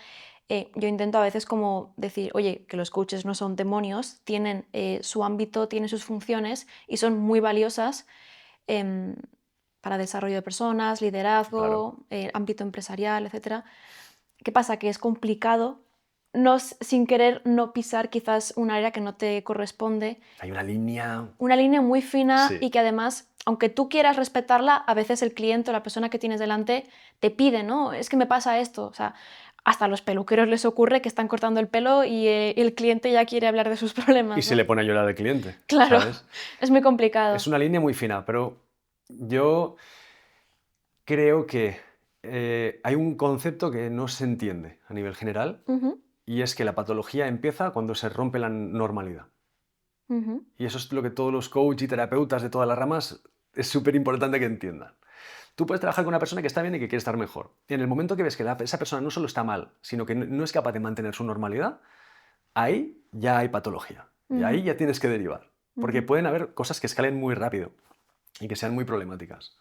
Speaker 1: Yo intento a veces como decir, oye, que los coaches no son demonios, tienen su ámbito, tienen sus funciones y son muy valiosas em, para desarrollo de personas,
Speaker 2: Claro,
Speaker 1: liderazgo, ámbito empresarial, etcétera. ¿Qué pasa? Que es complicado sin querer no pisar quizás un área que no te corresponde,
Speaker 2: hay una línea,
Speaker 1: una línea muy fina
Speaker 2: sí,
Speaker 1: y que además, aunque tú quieras respetarla, a veces el cliente o la persona que tienes delante te pide, ¿no? Es que me pasa esto. O sea, hasta a los peluqueros les ocurre que están cortando el pelo y el cliente ya quiere hablar de sus
Speaker 2: y
Speaker 1: problemas,
Speaker 2: se
Speaker 1: ¿no?
Speaker 2: le pone a llorar al cliente,
Speaker 1: Claro,
Speaker 2: ¿sabes?
Speaker 1: es muy
Speaker 2: Es
Speaker 1: complicado.
Speaker 2: una línea muy fina, pero yo creo que hay un concepto que no se entiende a nivel general
Speaker 1: Ujú,
Speaker 2: y es que la patología empieza cuando se rompe la normalidad.
Speaker 1: ujú,
Speaker 2: Y eso es lo que todos los coaches y terapeutas de todas las ramas es súper importante que entiendan. Tú puedes trabajar con una persona que está bien y que quiere estar mejor. Y en el momento que ves que esa persona no solo está mal, sino que no es capaz de mantener su normalidad, ahí ya hay patología. Y ahí
Speaker 1: ujú,
Speaker 2: ya tienes que derivar. Porque
Speaker 1: ujú.
Speaker 2: pueden haber cosas que escalen muy rápido y que sean muy problemáticas.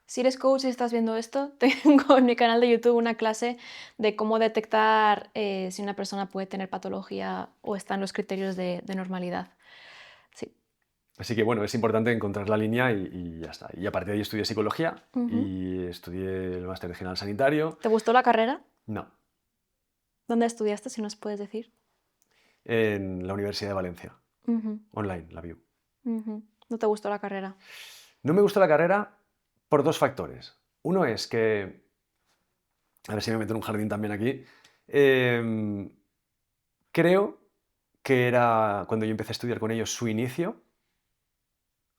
Speaker 1: Si eres coach y estás viendo esto, tengo en mi canal de YouTube una clase de cómo detectar si una persona puede tener patología o está en los criterios de normalidad. Sí.
Speaker 2: Así que bueno, es importante encontrar la línea y ya está. Y a partir de ahí estudié psicología
Speaker 1: Ujú.
Speaker 2: y estudié el máster regional sanitario.
Speaker 1: ¿Te gustó la carrera?
Speaker 2: No,
Speaker 1: ¿Dónde estudiaste, si nos puedes decir?
Speaker 2: en la Universidad de Valencia,
Speaker 1: Ujú,
Speaker 2: online, la VIU.
Speaker 1: ujú. ¿No te gustó la carrera?
Speaker 2: No me gustó la carrera por dos factores. Uno es que, a ver si me meto en un jardín también aquí, em, creo que era cuando yo empecé a estudiar con ellos su inicio.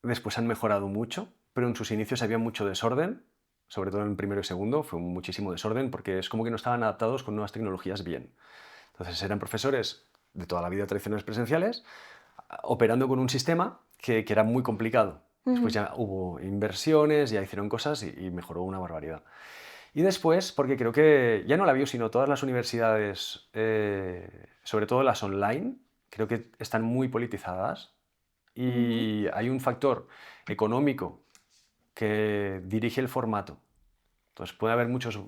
Speaker 2: Después han mejorado mucho, pero en sus inicios había mucho desorden, sobre todo en primero y segundo, fue muchísimo desorden porque es como que no estaban adaptados con nuevas tecnologías bien. Entonces eran profesores de toda la vida tradicionales presenciales, operando con un sistema que era muy complicado. Después
Speaker 1: Ujú,
Speaker 2: ya hubo inversiones, ya hicieron cosas y mejoró una barbaridad. Y después, porque creo que ya no la vio, sino todas las universidades, sobre todo las online, creo que están muy politizadas
Speaker 1: ujú,
Speaker 2: y hay un factor económico que dirige el formato. Entonces puede haber muchos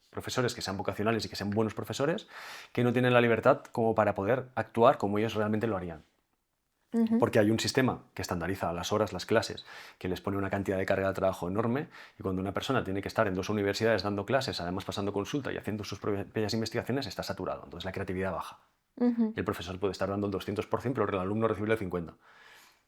Speaker 2: profesores que sean vocacionales y que sean buenos profesores que no tienen la libertad como para poder actuar como ellos realmente lo harían.
Speaker 1: ujú.
Speaker 2: Porque hay un sistema que estandariza las horas, las clases, que les pone una cantidad de carga de trabajo enorme y cuando una persona tiene que estar en dos universidades dando clases, además pasando consulta y haciendo sus propias investigaciones, está saturado. Entonces la creatividad baja.
Speaker 1: Ujú,
Speaker 2: Y el profesor puede estar dando el 200%, pero el alumno recibe el 50%.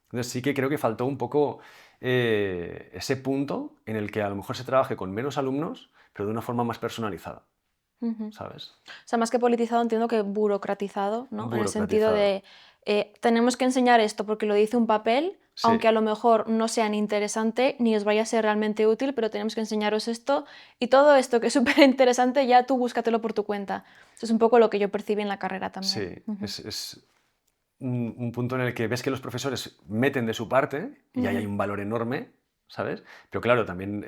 Speaker 2: Entonces sí que creo que faltó un poco ese punto en el que a lo mejor se trabaje con menos alumnos, pero de una forma más personalizada,
Speaker 1: ujú.
Speaker 2: ¿sabes?
Speaker 1: O sea, más que politizado, entiendo que burocratizado, ¿no? En el sentido
Speaker 2: Burocratizado.
Speaker 1: de tenemos que enseñar esto porque lo dice un papel, aunque
Speaker 2: Sí,
Speaker 1: a lo mejor no sea ni interesante ni os vaya a ser realmente útil, pero tenemos que enseñaros esto y todo esto que es súper interesante, ya tú búscatelo por tu cuenta. Eso es un poco lo que yo percibí en la carrera también.
Speaker 2: sí.
Speaker 1: Ujú,
Speaker 2: Es un punto en el que ves que los profesores meten de su parte y ahí hay
Speaker 1: ujú,
Speaker 2: un valor enorme, ¿sabes? Pero claro, también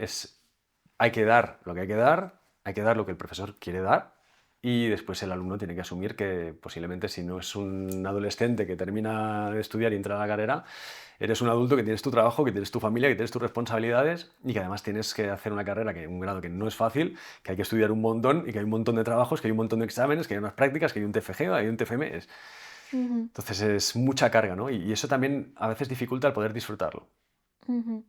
Speaker 2: hay que dar lo que hay que dar, hay que dar lo que el profesor quiere dar y después el alumno tiene que asumir que posiblemente si no es un adolescente que termina de estudiar y entra a la carrera, eres un adulto que tienes tu trabajo, que tienes tu familia, que tienes tus responsabilidades y que además tienes que hacer una carrera, un grado que no es fácil, que hay que estudiar un montón y que hay un montón de trabajos, que hay un montón de exámenes, que hay unas prácticas, que hay un TFG, hay un TFM.
Speaker 1: ujú,
Speaker 2: Entonces es mucha carga, ¿no? Y eso también a veces dificulta el poder disfrutarlo.
Speaker 1: ujú.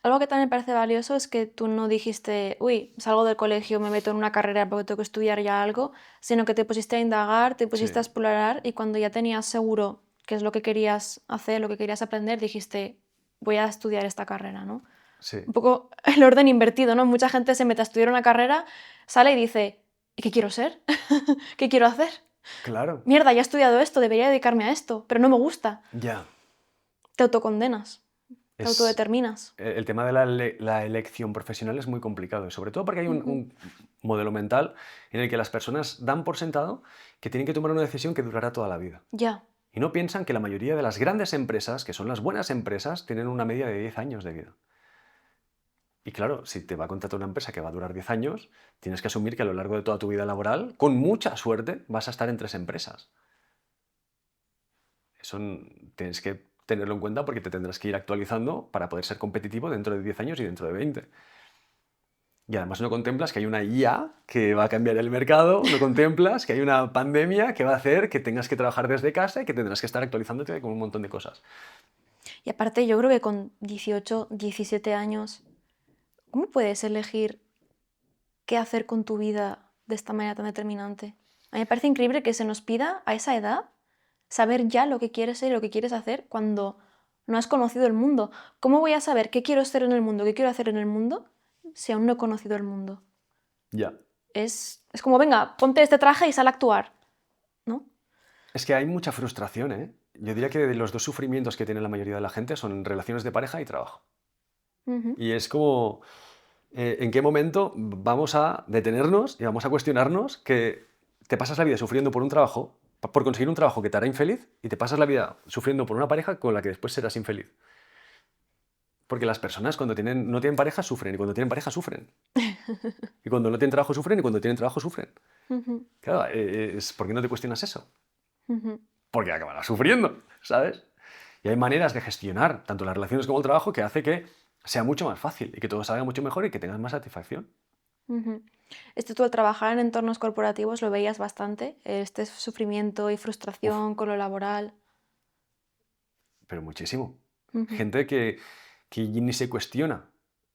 Speaker 1: Algo que también me parece valioso es que tú no dijiste, uy, salgo del colegio, me meto en una carrera porque tengo que estudiar ya algo, sino que te pusiste a indagar, te
Speaker 2: Sí,
Speaker 1: pusiste a explorar y cuando ya tenías seguro qué es lo que querías hacer, lo que querías aprender, dijiste, voy a estudiar esta carrera, ¿no?
Speaker 2: sí,
Speaker 1: Un poco el orden invertido, ¿no? Mucha gente se mete a estudiar una carrera, sale y dice, ¿y qué quiero ser? ¿Qué quiero hacer?
Speaker 2: claro,
Speaker 1: Mierda, ya he estudiado esto, debería dedicarme a esto, pero no me gusta.
Speaker 2: ya.
Speaker 1: Te autocondenas, te
Speaker 2: Es,
Speaker 1: autodeterminas.
Speaker 2: el tema de la elección profesional es muy complicado, y sobre todo porque hay
Speaker 1: Ujú.
Speaker 2: un modelo mental en el que las personas dan por sentado que tienen que tomar una decisión que durará toda la vida.
Speaker 1: Ya.
Speaker 2: Y no piensan que la mayoría de las grandes empresas, que son las buenas empresas, tienen una media de 10 años de vida. Y claro, si te va a contratar una empresa que va a durar 10 años, tienes que asumir que a lo largo de toda tu vida laboral, con mucha suerte, vas a estar en tres empresas. Eso tienes que tenerlo en cuenta porque te tendrás que ir actualizando para poder ser competitivo dentro de 10 años y dentro de 20. Y además no contemplas que hay una IA que va a cambiar el mercado, no contemplas que hay una pandemia que va a hacer que tengas que trabajar desde casa y que tendrás que estar actualizándote con un montón de cosas.
Speaker 1: Y aparte, yo creo que con 18, 17 años, ¿cómo puedes elegir qué hacer con tu vida de esta manera tan determinante? A mí me parece increíble que se nos pida a esa edad saber ya lo que quieres ser y lo que quieres hacer cuando no has conocido el mundo. ¿Cómo voy a saber qué quiero ser en el mundo, qué quiero hacer en el mundo, si aún no he conocido el mundo?
Speaker 2: Ya.
Speaker 1: Es como, venga, ponte este traje y sal a actuar, ¿no?
Speaker 2: Es que hay mucha frustración, ¿eh? Yo diría que los dos sufrimientos que tiene la mayoría de la gente son relaciones de pareja y trabajo.
Speaker 1: Ujú,
Speaker 2: Y es como, ¿en qué momento vamos a detenernos y vamos a cuestionarnos que te pasas la vida sufriendo por un trabajo, por conseguir un trabajo que te hará infeliz, y te pasas la vida sufriendo por una pareja con la que después serás infeliz? Porque las personas cuando no tienen pareja sufren, y cuando tienen pareja sufren. Y cuando no tienen trabajo sufren, y cuando tienen trabajo sufren.
Speaker 1: ujú,
Speaker 2: Claro, ¿por qué no te cuestionas eso?
Speaker 1: ujú,
Speaker 2: Porque acabarás sufriendo, ¿sabes? Y hay maneras de gestionar tanto las relaciones como el trabajo que hace que sea mucho más fácil y que todo salga mucho mejor y que tengas más satisfacción.
Speaker 1: ujú. Tú al trabajar en entornos corporativos lo veías bastante, este sufrimiento y
Speaker 2: Uf,
Speaker 1: frustración con lo laboral.
Speaker 2: pero muchísimo.
Speaker 1: Ujú.
Speaker 2: Gente que ni se cuestiona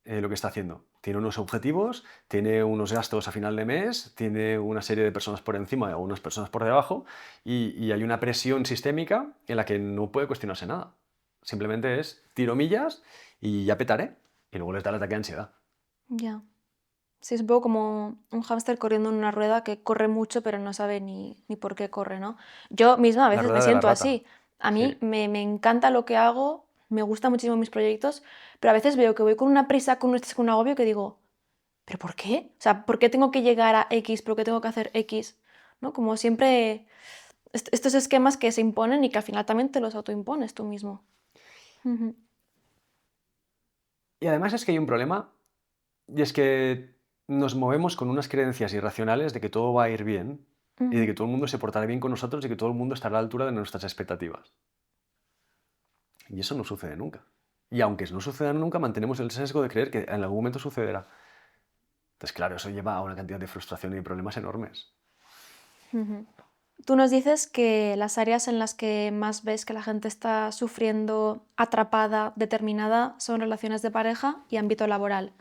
Speaker 2: lo que está haciendo. Tiene unos objetivos, tiene unos gastos a final de mes, tiene una serie de personas por encima o unas personas por debajo y hay una presión sistémica en la que no puede cuestionarse nada. Simplemente es tiro millas y ya petaré. Y luego les da el ataque de ansiedad.
Speaker 1: Ya. Sí, es un poco como un hámster corriendo en una rueda que corre mucho pero no sabe ni por qué corre, ¿no? Yo misma a
Speaker 2: La
Speaker 1: veces me
Speaker 2: rueda de la
Speaker 1: siento
Speaker 2: rata.
Speaker 1: así. A mí
Speaker 2: Sí.
Speaker 1: me encanta lo que hago, me gustan muchísimo mis proyectos, pero a veces veo que voy con una prisa, con un estrés, con un agobio que digo, ¿pero por qué? O sea, ¿por qué tengo que llegar a X? ¿Por qué tengo que hacer X? ¿No? Como siempre, estos esquemas que se imponen y que al final también te los autoimpones tú mismo. Ujú,
Speaker 2: Y además es que hay un problema y es que nos movemos con unas creencias irracionales de que todo va a ir bien y de
Speaker 1: ujú.
Speaker 2: que todo el mundo se portará bien con nosotros y que todo el mundo estará a la altura de nuestras expectativas. Y eso no sucede nunca. Y aunque no suceda nunca, mantenemos el sesgo de creer que en algún momento sucederá. Entonces, claro, eso lleva a una cantidad de frustración y de problemas enormes.
Speaker 1: Ujú. Tú nos dices que las áreas en las que más ves que la gente está sufriendo, atrapada, determinada, son relaciones de pareja y ámbito laboral.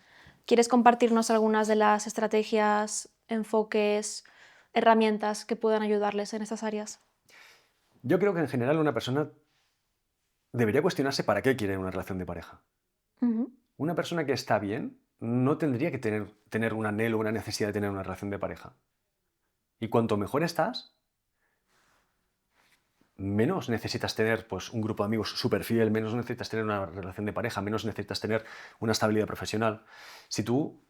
Speaker 1: ¿Quieres compartirnos algunas de las estrategias, enfoques, herramientas que puedan ayudarles en esas áreas?
Speaker 2: Yo creo que en general una persona debería cuestionarse para qué quiere una relación de pareja.
Speaker 1: Ujú,
Speaker 2: Una persona que está bien no tendría que tener un anhelo o una necesidad de tener una relación de pareja. Y cuanto mejor estás, menos necesitas tener pues, un grupo de amigos súper fiel, menos necesitas tener una relación de pareja, menos necesitas tener una estabilidad profesional. Si tú,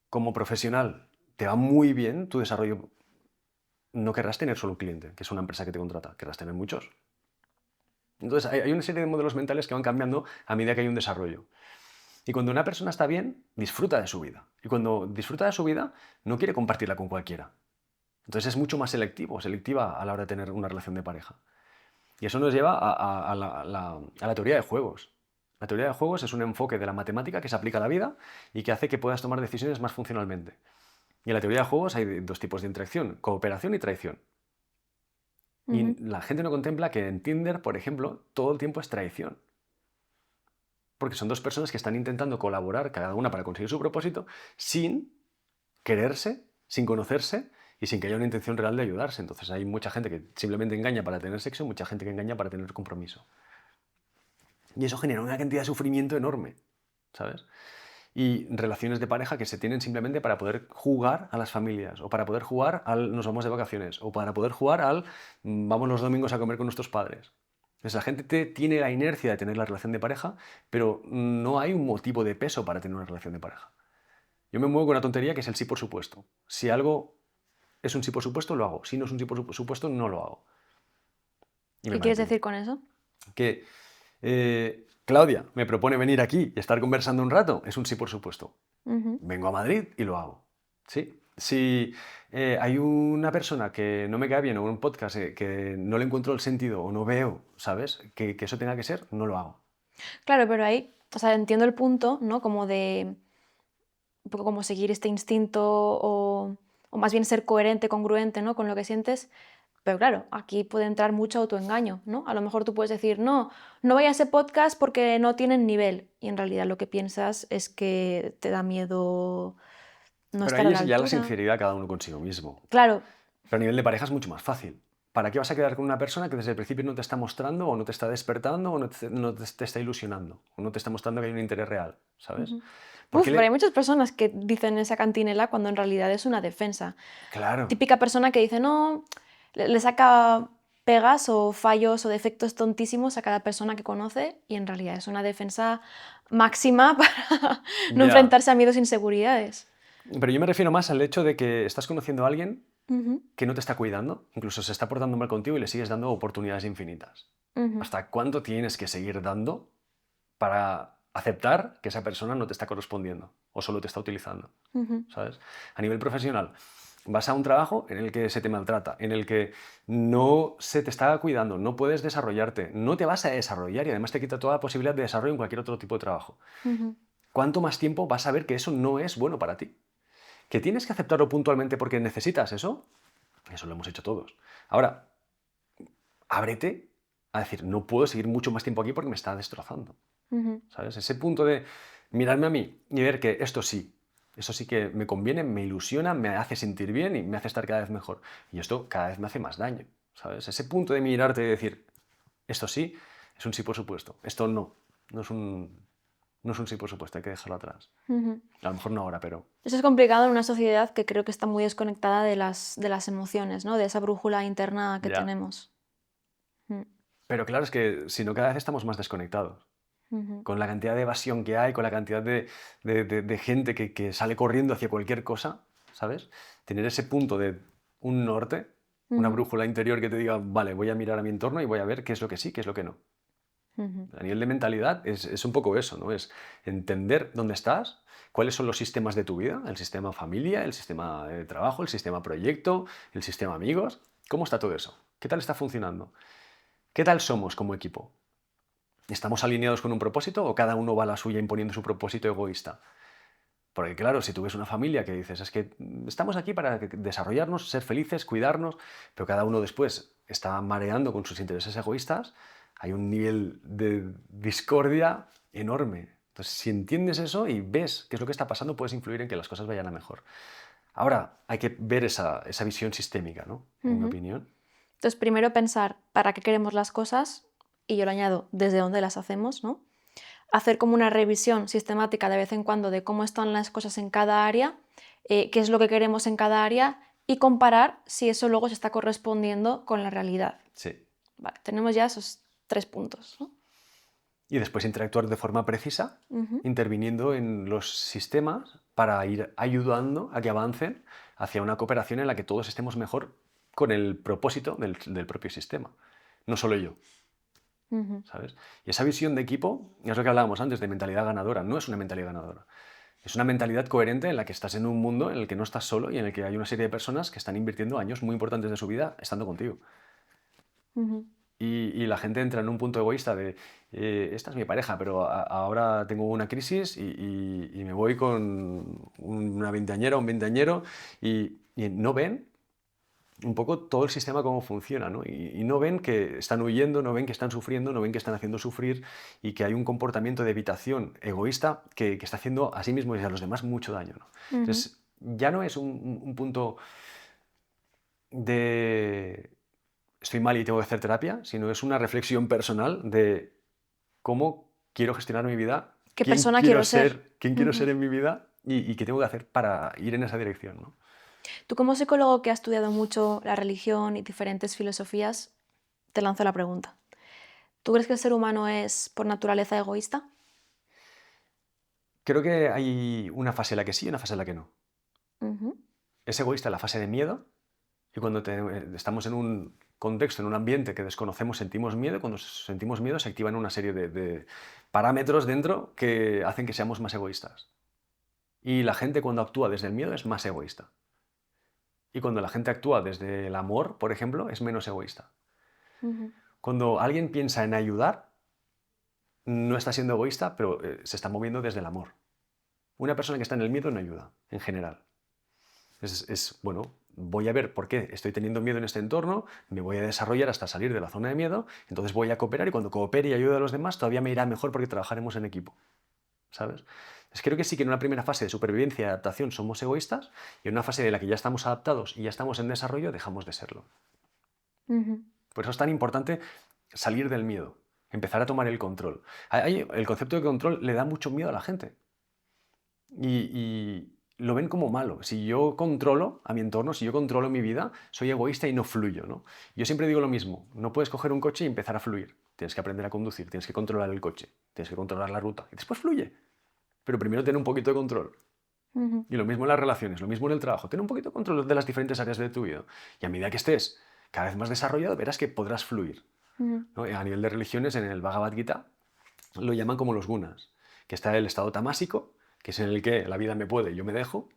Speaker 2: como profesional, te va muy bien tu desarrollo, no querrás tener solo un cliente, que es una empresa que te contrata, querrás tener muchos. Entonces, hay una serie de modelos mentales que van cambiando a medida que hay un desarrollo. Y cuando una persona está bien, disfruta de su vida. Y cuando disfruta de su vida, no quiere compartirla con cualquiera. Entonces es mucho más selectivo, selectiva a la hora de tener una relación de pareja. Y eso nos lleva a la teoría de juegos. La teoría de juegos es un enfoque de la matemática que se aplica a la vida y que hace que puedas tomar decisiones más funcionalmente. Y en la teoría de juegos hay dos tipos de interacción, cooperación y traición. Y
Speaker 1: ujú.
Speaker 2: la gente no contempla que en Tinder, por ejemplo, todo el tiempo es traición. Porque son dos personas que están intentando colaborar cada una para conseguir su propósito sin quererse, sin conocerse y sin que haya una intención real de ayudarse. Entonces hay mucha gente que simplemente engaña para tener sexo y mucha gente que engaña para tener compromiso. Y eso genera una cantidad de sufrimiento enorme, ¿sabes? Y relaciones de pareja que se tienen simplemente para poder jugar a las familias, o para poder jugar al nos vamos de vacaciones, o para poder jugar al vamos los domingos a comer con nuestros padres. Entonces la gente tiene la inercia de tener la relación de pareja, pero no hay un motivo de peso para tener una relación de pareja. Yo me muevo con una tontería que es el sí por supuesto. Si algo es un sí por supuesto, lo hago. Si no es un sí por supuesto, no lo hago. Y me
Speaker 1: ¿Qué quieres
Speaker 2: parece bien.
Speaker 1: decir con eso?
Speaker 2: Que Claudia me propone venir aquí y estar conversando un rato, es un sí por supuesto.
Speaker 1: Ujú.
Speaker 2: Vengo a Madrid y lo hago. ¿Sí? Si hay una persona que no me cae bien o un podcast que no le encuentro el sentido o no veo, ¿sabes? Que eso tenga que ser, no lo hago.
Speaker 1: Claro, pero ahí, o sea, entiendo el punto, ¿no? Como de un poco como seguir este instinto o más bien ser coherente, congruente, ¿no? Con lo que sientes. Pero claro, aquí puede entrar mucho autoengaño, ¿no? A lo mejor tú puedes decir, no, no vaya a ese podcast porque no tienen nivel. Y en realidad lo que piensas es que te da miedo no
Speaker 2: Pero
Speaker 1: estar
Speaker 2: ahí
Speaker 1: a
Speaker 2: es
Speaker 1: la
Speaker 2: ya la
Speaker 1: altura.
Speaker 2: sinceridad cada uno consigo mismo.
Speaker 1: Claro,
Speaker 2: Pero a nivel de pareja es mucho más fácil. ¿Para qué vas a quedar con una persona que desde el principio no te está mostrando o no te está despertando o no te está ilusionando o no te está mostrando que hay un interés real? ¿Sabes?
Speaker 1: ujú.
Speaker 2: ¿Por qué
Speaker 1: Uf, pero hay
Speaker 2: le...?
Speaker 1: muchas personas que dicen esa cantinela cuando en realidad es una defensa.
Speaker 2: Claro.
Speaker 1: Típica persona que dice, no, le saca pegas o fallos o defectos tontísimos a cada persona que conoce y en realidad es una defensa máxima para no
Speaker 2: Ya.
Speaker 1: enfrentarse a miedos e inseguridades.
Speaker 2: Pero yo me refiero más al hecho de que estás conociendo a alguien
Speaker 1: Ujú,
Speaker 2: que no te está cuidando, incluso se está portando mal contigo y le sigues dando oportunidades infinitas.
Speaker 1: ujú,
Speaker 2: ¿Hasta cuánto tienes que seguir dando para aceptar que esa persona no te está correspondiendo o solo te está utilizando?
Speaker 1: ujú,
Speaker 2: ¿Sabes? A nivel profesional, vas a un trabajo en el que se te maltrata, en el que no se te está cuidando, no puedes desarrollarte, no te vas a desarrollar y además te quita toda la posibilidad de desarrollo en cualquier otro tipo de trabajo.
Speaker 1: ujú.
Speaker 2: ¿Cuánto más tiempo vas a ver que eso no es bueno para ti? ¿Que tienes que aceptarlo puntualmente porque necesitas eso? Eso lo hemos hecho todos. Ahora, ábrete a decir, no puedo seguir mucho más tiempo aquí porque me está destrozando.
Speaker 1: Ujú.
Speaker 2: ¿Sabes? Ese punto de mirarme a mí y ver que esto sí, eso sí que me conviene, me ilusiona, me hace sentir bien y me hace estar cada vez mejor. Y esto cada vez me hace más daño, ¿sabes? Ese punto de mirarte y decir, esto sí, es un sí por supuesto. Esto no, no es un sí por supuesto, hay que dejarlo atrás.
Speaker 1: Ujú.
Speaker 2: A lo mejor no ahora, pero
Speaker 1: Eso es complicado en una sociedad que creo que está muy desconectada de las emociones, ¿no? De esa brújula interna que
Speaker 2: ya.
Speaker 1: tenemos. Mm.
Speaker 2: Pero claro, es que si no, cada vez estamos más desconectados.
Speaker 1: Ujú.
Speaker 2: Con la cantidad de evasión que hay, con la cantidad de gente que sale corriendo hacia cualquier cosa, ¿sabes? Tener ese punto de un norte, una
Speaker 1: Ujú.
Speaker 2: brújula interior que te diga, vale, voy a mirar a mi entorno y voy a ver qué es lo que sí, qué es lo que no.
Speaker 1: Ujú.
Speaker 2: A nivel de mentalidad es un poco eso, ¿no? Es entender dónde estás, cuáles son los sistemas de tu vida, el sistema familia, el sistema de trabajo, el sistema proyecto, el sistema amigos. ¿Cómo está todo eso? ¿Qué tal está funcionando? ¿Qué tal somos como equipo? ¿Estamos alineados con un propósito o cada uno va a la suya imponiendo su propósito egoísta? Porque claro, si tú ves una familia que dices, es que estamos aquí para desarrollarnos, ser felices, cuidarnos, pero cada uno después está mareando con sus intereses egoístas, hay un nivel de discordia enorme. Entonces, si entiendes eso y ves qué es lo que está pasando, puedes influir en que las cosas vayan a mejor. Ahora, hay que ver esa visión sistémica, ¿no? En mi
Speaker 1: Ujú.
Speaker 2: opinión.
Speaker 1: Entonces, primero pensar para qué queremos las cosas y yo le añado desde dónde las hacemos, ¿no? Hacer como una revisión sistemática de vez en cuando de cómo están las cosas en cada área, qué es lo que queremos en cada área y comparar si eso luego se está correspondiendo con la realidad.
Speaker 2: Sí.
Speaker 1: Vale, tenemos ya esos 3 puntos, ¿no?
Speaker 2: Y después interactuar de forma precisa,
Speaker 1: Ujú.
Speaker 2: interviniendo en los sistemas para ir ayudando a que avancen hacia una cooperación en la que todos estemos mejor con el propósito del propio sistema. No solo yo,
Speaker 1: Ujú.
Speaker 2: ¿sabes? Y esa visión de equipo, es lo que hablábamos antes de mentalidad ganadora, no es una mentalidad ganadora. Es una mentalidad coherente en la que estás en un mundo en el que no estás solo y en el que hay una serie de personas que están invirtiendo años muy importantes de su vida estando contigo.
Speaker 1: Ujú.
Speaker 2: Y la gente entra en un punto egoísta de, esta es mi pareja, pero ahora tengo una crisis y me voy con una veinteañera, un veinteañero, y no ven un poco todo el sistema cómo funciona, ¿no? Y no ven que están huyendo, no ven que están sufriendo, no ven que están haciendo sufrir y que hay un comportamiento de evitación egoísta que está haciendo a sí mismo y a los demás mucho daño, ¿no?
Speaker 1: Ujú.
Speaker 2: Entonces, ya no es un punto de estoy mal y tengo que hacer terapia, sino es una reflexión personal de cómo quiero gestionar mi vida,
Speaker 1: ¿Qué persona quiero ser?
Speaker 2: quién quiero
Speaker 1: Ujú.
Speaker 2: ser en mi vida y qué tengo que hacer para ir en esa dirección, ¿no?
Speaker 1: Tú como psicólogo que ha estudiado mucho la religión y diferentes filosofías, te lanzo la pregunta. ¿Tú crees que el ser humano es por naturaleza egoísta?
Speaker 2: Creo que hay una fase en la que sí y una fase en la que no.
Speaker 1: Ujú.
Speaker 2: Es egoísta la fase de miedo y cuando estamos en un contexto, en un ambiente que desconocemos, sentimos miedo. Cuando sentimos miedo se activan una serie de parámetros dentro que hacen que seamos más egoístas. Y la gente cuando actúa desde el miedo es más egoísta. Y cuando la gente actúa desde el amor, por ejemplo, es menos egoísta.
Speaker 1: Ujú.
Speaker 2: Cuando alguien piensa en ayudar, no está siendo egoísta, pero se está moviendo desde el amor. Una persona que está en el miedo no ayuda, en general. Bueno, voy a ver por qué estoy teniendo miedo en este entorno, me voy a desarrollar hasta salir de la zona de miedo, entonces voy a cooperar y cuando coopere y ayude a los demás, todavía me irá mejor porque trabajaremos en equipo. ¿Sabes? Creo que sí que en una primera fase de supervivencia y adaptación somos egoístas y en una fase de la que ya estamos adaptados y ya estamos en desarrollo dejamos de serlo.
Speaker 1: Ujú.
Speaker 2: Por eso es tan importante salir del miedo, empezar a tomar el control. El concepto de control le da mucho miedo a la gente y lo ven como malo. Si yo controlo a mi entorno, si yo controlo mi vida, soy egoísta y no fluyo, ¿no? Yo siempre digo lo mismo, no puedes coger un coche y empezar a fluir. Tienes que aprender a conducir, tienes que controlar el coche, tienes que controlar la ruta y después fluye. Pero primero ten un poquito de control.
Speaker 1: Ujú.
Speaker 2: Y lo mismo en las relaciones, lo mismo en el trabajo. Ten un poquito de control de las diferentes áreas de tu vida. Y a medida que estés cada vez más desarrollado, verás que podrás fluir.
Speaker 1: Ujú.
Speaker 2: ¿No? A nivel de religiones, en el Bhagavad Gita, lo llaman como los gunas, que está el estado tamásico, que es en el que la vida me puede y yo me dejo.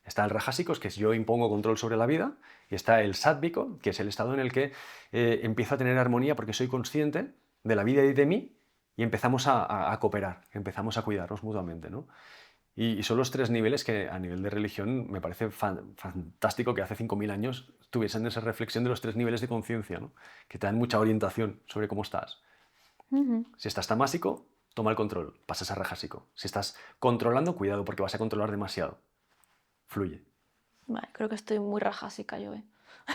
Speaker 2: Está el rajásico, que es yo impongo control sobre la vida. Y está el sádvico, que es el estado en el que empiezo a tener armonía porque soy consciente de la vida y de mí y empezamos a cooperar, empezamos a cuidarnos mutuamente, ¿no? Y son los tres niveles que a nivel de religión me parece fantástico que hace 5.000 años tuviesen esa reflexión de los tres niveles de conciencia, ¿no? Que te dan mucha orientación sobre cómo estás. Si estás tamásico, toma el control, pasas a rajásico. Si estás controlando, cuidado porque vas a controlar demasiado. Fluye.
Speaker 1: Vale, creo que estoy muy rajásica yo, ¿eh?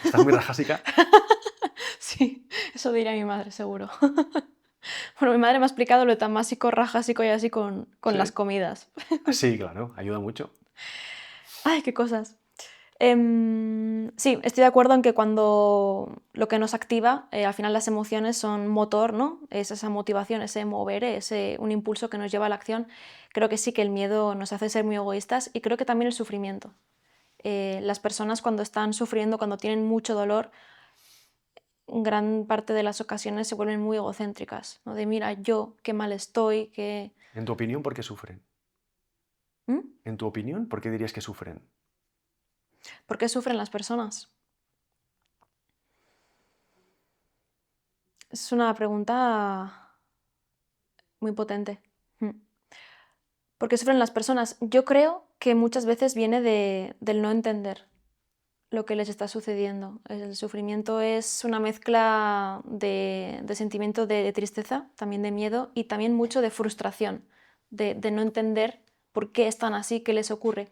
Speaker 2: ¿Estás muy rajásica?
Speaker 1: Sí, eso diría mi madre, seguro. Bueno, mi madre me ha explicado lo de tamásico, rajásico y así con las
Speaker 2: ¿Sí?
Speaker 1: comidas.
Speaker 2: Sí, claro, ayuda mucho.
Speaker 1: ¡Ay, qué cosas! Sí, estoy de acuerdo en que cuando lo que nos activa, al final las emociones son motor, ¿no? Es esa motivación, ese mover, un impulso que nos lleva a la acción. Creo que sí que el miedo nos hace ser muy egoístas y creo que también el sufrimiento. Las personas cuando están sufriendo, cuando tienen mucho dolor, gran parte de las ocasiones se vuelven muy egocéntricas, ¿no? De mira, yo, qué mal estoy, qué...
Speaker 2: En tu opinión, ¿por qué sufren?
Speaker 1: ¿Mm?
Speaker 2: En tu opinión, ¿por qué dirías que sufren?
Speaker 1: ¿Por qué sufren las personas? Es una pregunta muy potente. Mm. ¿Por qué sufren las personas? Yo creo que muchas veces viene del no entender lo que les está sucediendo. El sufrimiento es una mezcla de sentimiento de tristeza, también de miedo y también mucho de frustración, de no entender por qué están así, qué les ocurre.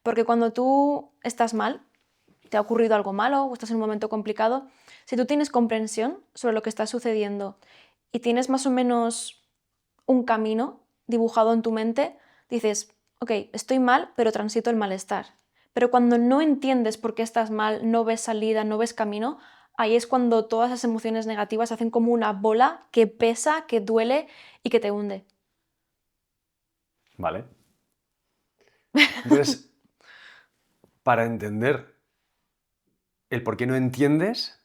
Speaker 1: Porque cuando tú estás mal, te ha ocurrido algo malo o estás en un momento complicado, si tú tienes comprensión sobre lo que está sucediendo y tienes más o menos un camino dibujado en tu mente, dices, ok, estoy mal, pero transito el malestar. Pero cuando no entiendes por qué estás mal, no ves salida, no ves camino, ahí es cuando todas esas emociones negativas hacen como una bola que pesa, que duele y que te hunde.
Speaker 2: ¿Vale? Entonces, para entender el por qué no entiendes,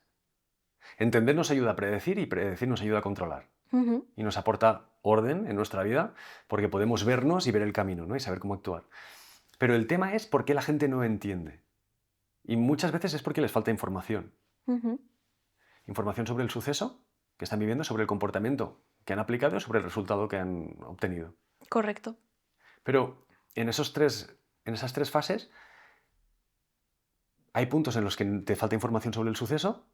Speaker 2: entender nos ayuda a predecir y predecir nos ayuda a controlar.
Speaker 1: Ujú.
Speaker 2: Y nos aporta orden en nuestra vida porque podemos vernos y ver el camino, ¿no? Y saber cómo actuar. Pero el tema es por qué la gente no entiende. Y muchas veces es porque les falta información.
Speaker 1: Ujú.
Speaker 2: Información sobre el suceso que están viviendo, sobre el comportamiento que han aplicado y sobre el resultado que han obtenido.
Speaker 1: Correcto.
Speaker 2: Pero en esas tres fases hay puntos en los que te falta información sobre el suceso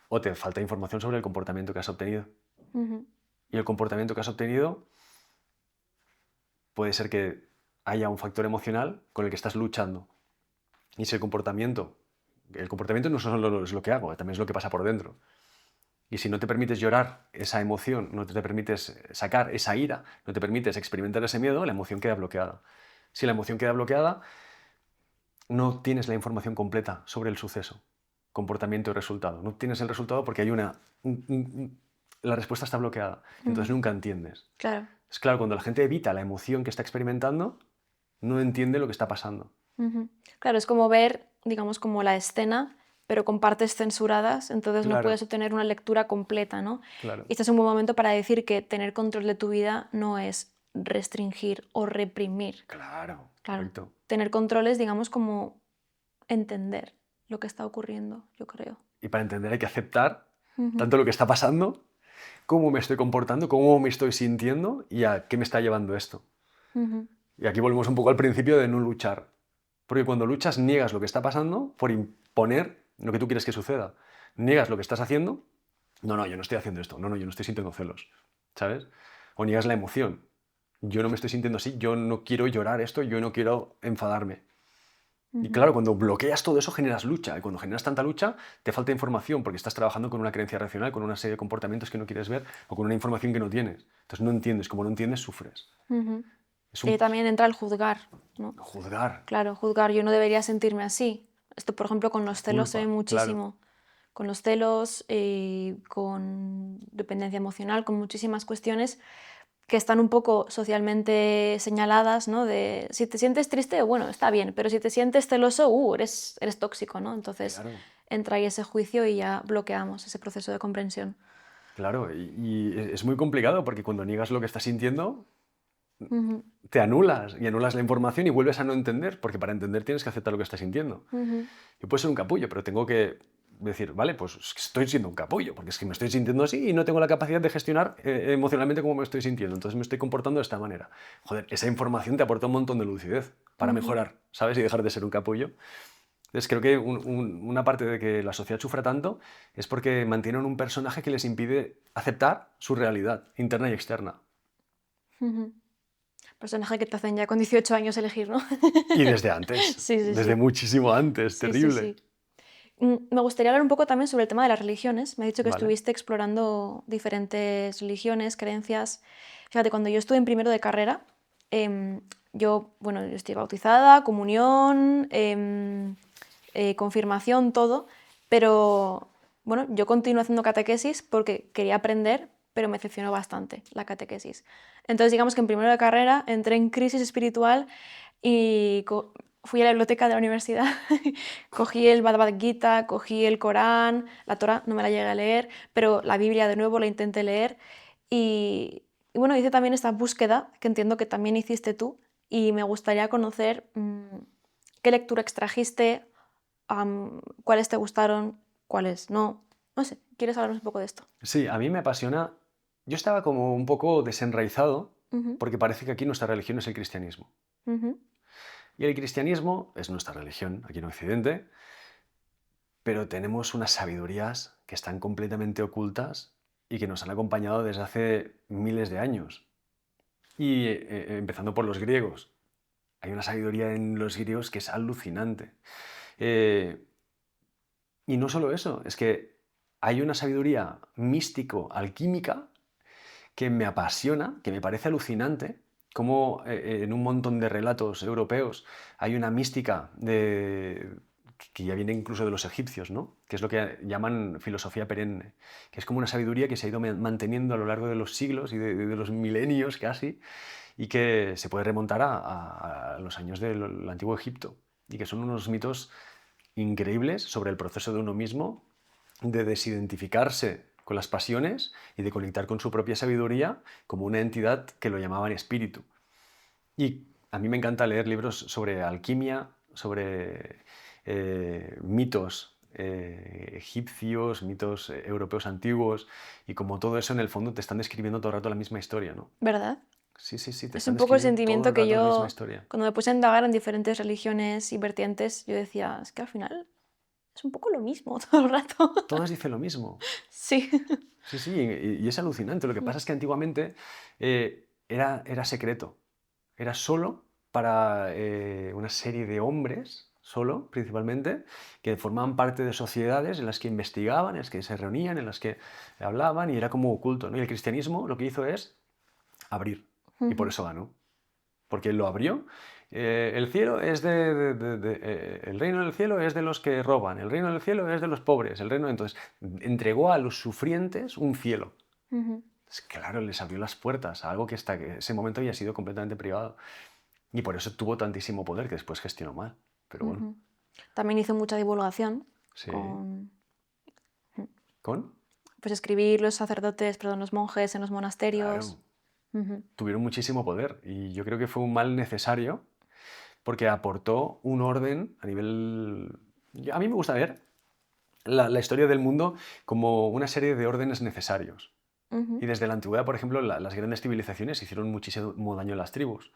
Speaker 2: o te falta información sobre el comportamiento que has obtenido.
Speaker 1: Ujú.
Speaker 2: Y el comportamiento que has obtenido puede ser que haya un factor emocional con el que estás luchando. Y si el comportamiento no solo es lo que hago, también es lo que pasa por dentro. Y si no te permites llorar esa emoción, no te permites sacar esa ira, no te permites experimentar ese miedo, la emoción queda bloqueada. Si la emoción queda bloqueada, no tienes la información completa sobre el suceso, comportamiento y resultado. No tienes el resultado porque hay la respuesta está bloqueada. Entonces
Speaker 1: Ujú.
Speaker 2: nunca entiendes.
Speaker 1: Claro.
Speaker 2: Es claro, cuando la gente evita la emoción que está experimentando, no entiende lo que está pasando.
Speaker 1: Ujú. Claro, es como ver, digamos, como la escena, pero con partes censuradas, entonces no
Speaker 2: Claro,
Speaker 1: puedes obtener una lectura completa, ¿no?
Speaker 2: claro,
Speaker 1: Y este es un buen momento para decir que tener control de tu vida no es restringir o reprimir.
Speaker 2: claro,
Speaker 1: Claro,
Speaker 2: correcto.
Speaker 1: tener control es, digamos, como entender lo que está ocurriendo, yo creo.
Speaker 2: Y para entender hay que aceptar
Speaker 1: Ujú.
Speaker 2: tanto lo que está pasando, cómo me estoy comportando, cómo me estoy sintiendo y a qué me está llevando esto.
Speaker 1: Ujú.
Speaker 2: Y aquí volvemos un poco al principio de no luchar. Porque cuando luchas niegas lo que está pasando por imponer lo que tú quieres que suceda. Niegas lo que estás haciendo. No, no, yo no estoy haciendo esto. No, no, yo no estoy sintiendo celos. ¿Sabes? O niegas la emoción. Yo no me estoy sintiendo así. Yo no quiero llorar esto. Yo no quiero enfadarme. Y
Speaker 1: Ujú.
Speaker 2: claro, cuando bloqueas todo eso generas lucha. Y cuando generas tanta lucha, te falta información porque estás trabajando con una creencia racional, con una serie de comportamientos que no quieres ver o con una información que no tienes. Entonces no entiendes. Como no entiendes, sufres.
Speaker 1: Ujú.
Speaker 2: Es
Speaker 1: Y
Speaker 2: un
Speaker 1: también entra el juzgar, ¿no?
Speaker 2: juzgar,
Speaker 1: Claro, juzgar, yo no debería sentirme así. Esto, por ejemplo, con
Speaker 2: la
Speaker 1: los celos se ve
Speaker 2: culpa, claro.
Speaker 1: muchísimo. Con los celos, con dependencia emocional, con muchísimas cuestiones que están un poco socialmente señaladas, ¿no? De si te sientes triste, bueno, está bien, pero si te sientes celoso, eres tóxico, ¿no? Entonces
Speaker 2: Claro.
Speaker 1: entra ahí ese juicio y ya bloqueamos ese proceso de comprensión.
Speaker 2: Claro, y es muy complicado porque cuando niegas lo que estás sintiendo,
Speaker 1: Ujú.
Speaker 2: te anulas y anulas la información y vuelves a no entender, porque para entender tienes que aceptar lo que estás sintiendo.
Speaker 1: Ujú.
Speaker 2: Y puede ser un capullo, pero tengo que decir, vale, pues es que estoy siendo un capullo, porque es que me estoy sintiendo así y no tengo la capacidad de gestionar emocionalmente cómo me estoy sintiendo, entonces me estoy comportando de esta manera. Joder, esa información te aporta un montón de lucidez para mejorar, ¿sabes? Y dejar de ser un capullo. Entonces creo que una parte de que la sociedad sufra tanto es porque mantienen un personaje que les impide aceptar su realidad interna y externa.
Speaker 1: Ujú. Personaje que te hacen ya con 18 años elegir, ¿no?
Speaker 2: Y desde antes,
Speaker 1: Sí, sí,
Speaker 2: desde
Speaker 1: sí.
Speaker 2: muchísimo antes,
Speaker 1: Sí, sí,
Speaker 2: terrible.
Speaker 1: sí. Me gustaría hablar un poco también sobre el tema de las religiones. Me has dicho que
Speaker 2: Vale,
Speaker 1: estuviste explorando diferentes religiones, creencias. Fíjate, cuando yo estuve en primero de carrera, bueno, yo estoy bautizada, comunión, confirmación, todo, pero bueno, yo continué haciendo catequesis porque quería aprender, pero me decepcionó bastante la catequesis. Entonces, digamos que en primero de carrera entré en crisis espiritual y fui a la biblioteca de la universidad, cogí el Bhagavad Gita, cogí el Corán, la Torá no me la llegué a leer, pero la Biblia de nuevo la intenté leer y bueno, hice también esta búsqueda que entiendo que también hiciste tú y me gustaría conocer qué lectura extrajiste, cuáles te gustaron, cuáles no. No sé, ¿quieres hablarnos un poco de esto?
Speaker 2: sí, a mí me apasiona. Yo estaba como un poco desenraizado
Speaker 1: Ujú,
Speaker 2: porque parece que aquí nuestra religión es el cristianismo.
Speaker 1: ujú,
Speaker 2: Y el cristianismo es nuestra religión aquí en Occidente, pero tenemos unas sabidurías que están completamente ocultas y que nos han acompañado desde hace miles de años. Y empezando por los griegos. Hay una sabiduría en los griegos que es alucinante. Eh, y no solo eso, es que hay una sabiduría místico-alquímica que me apasiona, que me parece alucinante, como en un montón de relatos europeos hay una mística que ya viene incluso de los egipcios, ¿no? Que es lo que llaman filosofía perenne, que es como una sabiduría que se ha ido manteniendo a lo largo de los siglos y de los milenios casi, y que se puede remontar a los años del antiguo Egipto, y que son unos mitos increíbles sobre el proceso de uno mismo de desidentificarse con las pasiones y de conectar con su propia sabiduría como una entidad que lo llamaban espíritu. Y a mí me encanta leer libros sobre alquimia, sobre mitos egipcios, mitos europeos antiguos, y como todo eso en el fondo te están describiendo todo el rato la misma historia, ¿no?
Speaker 1: ¿verdad?
Speaker 2: Sí, sí, sí, te
Speaker 1: Es
Speaker 2: están
Speaker 1: un poco el
Speaker 2: describiendo todo
Speaker 1: sentimiento
Speaker 2: el
Speaker 1: que
Speaker 2: rato la misma
Speaker 1: yo,
Speaker 2: historia.
Speaker 1: cuando me puse a indagar en diferentes religiones y vertientes, yo decía, es que al final es un poco lo mismo todo el rato.
Speaker 2: Todas dicen lo mismo.
Speaker 1: Sí.
Speaker 2: Sí, sí, y es alucinante. Lo que pasa es que antiguamente era secreto. Era solo para una serie de hombres, solo, principalmente, que formaban parte de sociedades en las que investigaban, en las que se reunían, en las que hablaban, y era como oculto, ¿no? Y el cristianismo lo que hizo es abrir, y por
Speaker 1: Ujú,
Speaker 2: eso ganó. Porque él lo abrió. El cielo es el reino del cielo es de los que roban, el reino del cielo es de los pobres, el reino. Entonces, entregó a los sufrientes un cielo.
Speaker 1: ujú,
Speaker 2: Entonces, claro, les abrió las puertas a algo que hasta ese momento había sido completamente privado. Y por eso tuvo tantísimo poder que después gestionó mal. Pero bueno,
Speaker 1: ujú. También hizo mucha divulgación
Speaker 2: sí.
Speaker 1: con
Speaker 2: ¿Con?
Speaker 1: pues escribir los sacerdotes, perdón, los monjes en los monasterios.
Speaker 2: Claro.
Speaker 1: Ujú,
Speaker 2: Tuvieron muchísimo poder. Y yo creo que fue un mal necesario porque aportó un orden a nivel. A mí me gusta ver la historia del mundo como una serie de órdenes necesarios. Y
Speaker 1: ujú,
Speaker 2: desde la antigüedad, por ejemplo, las grandes civilizaciones hicieron muchísimo daño a las tribus.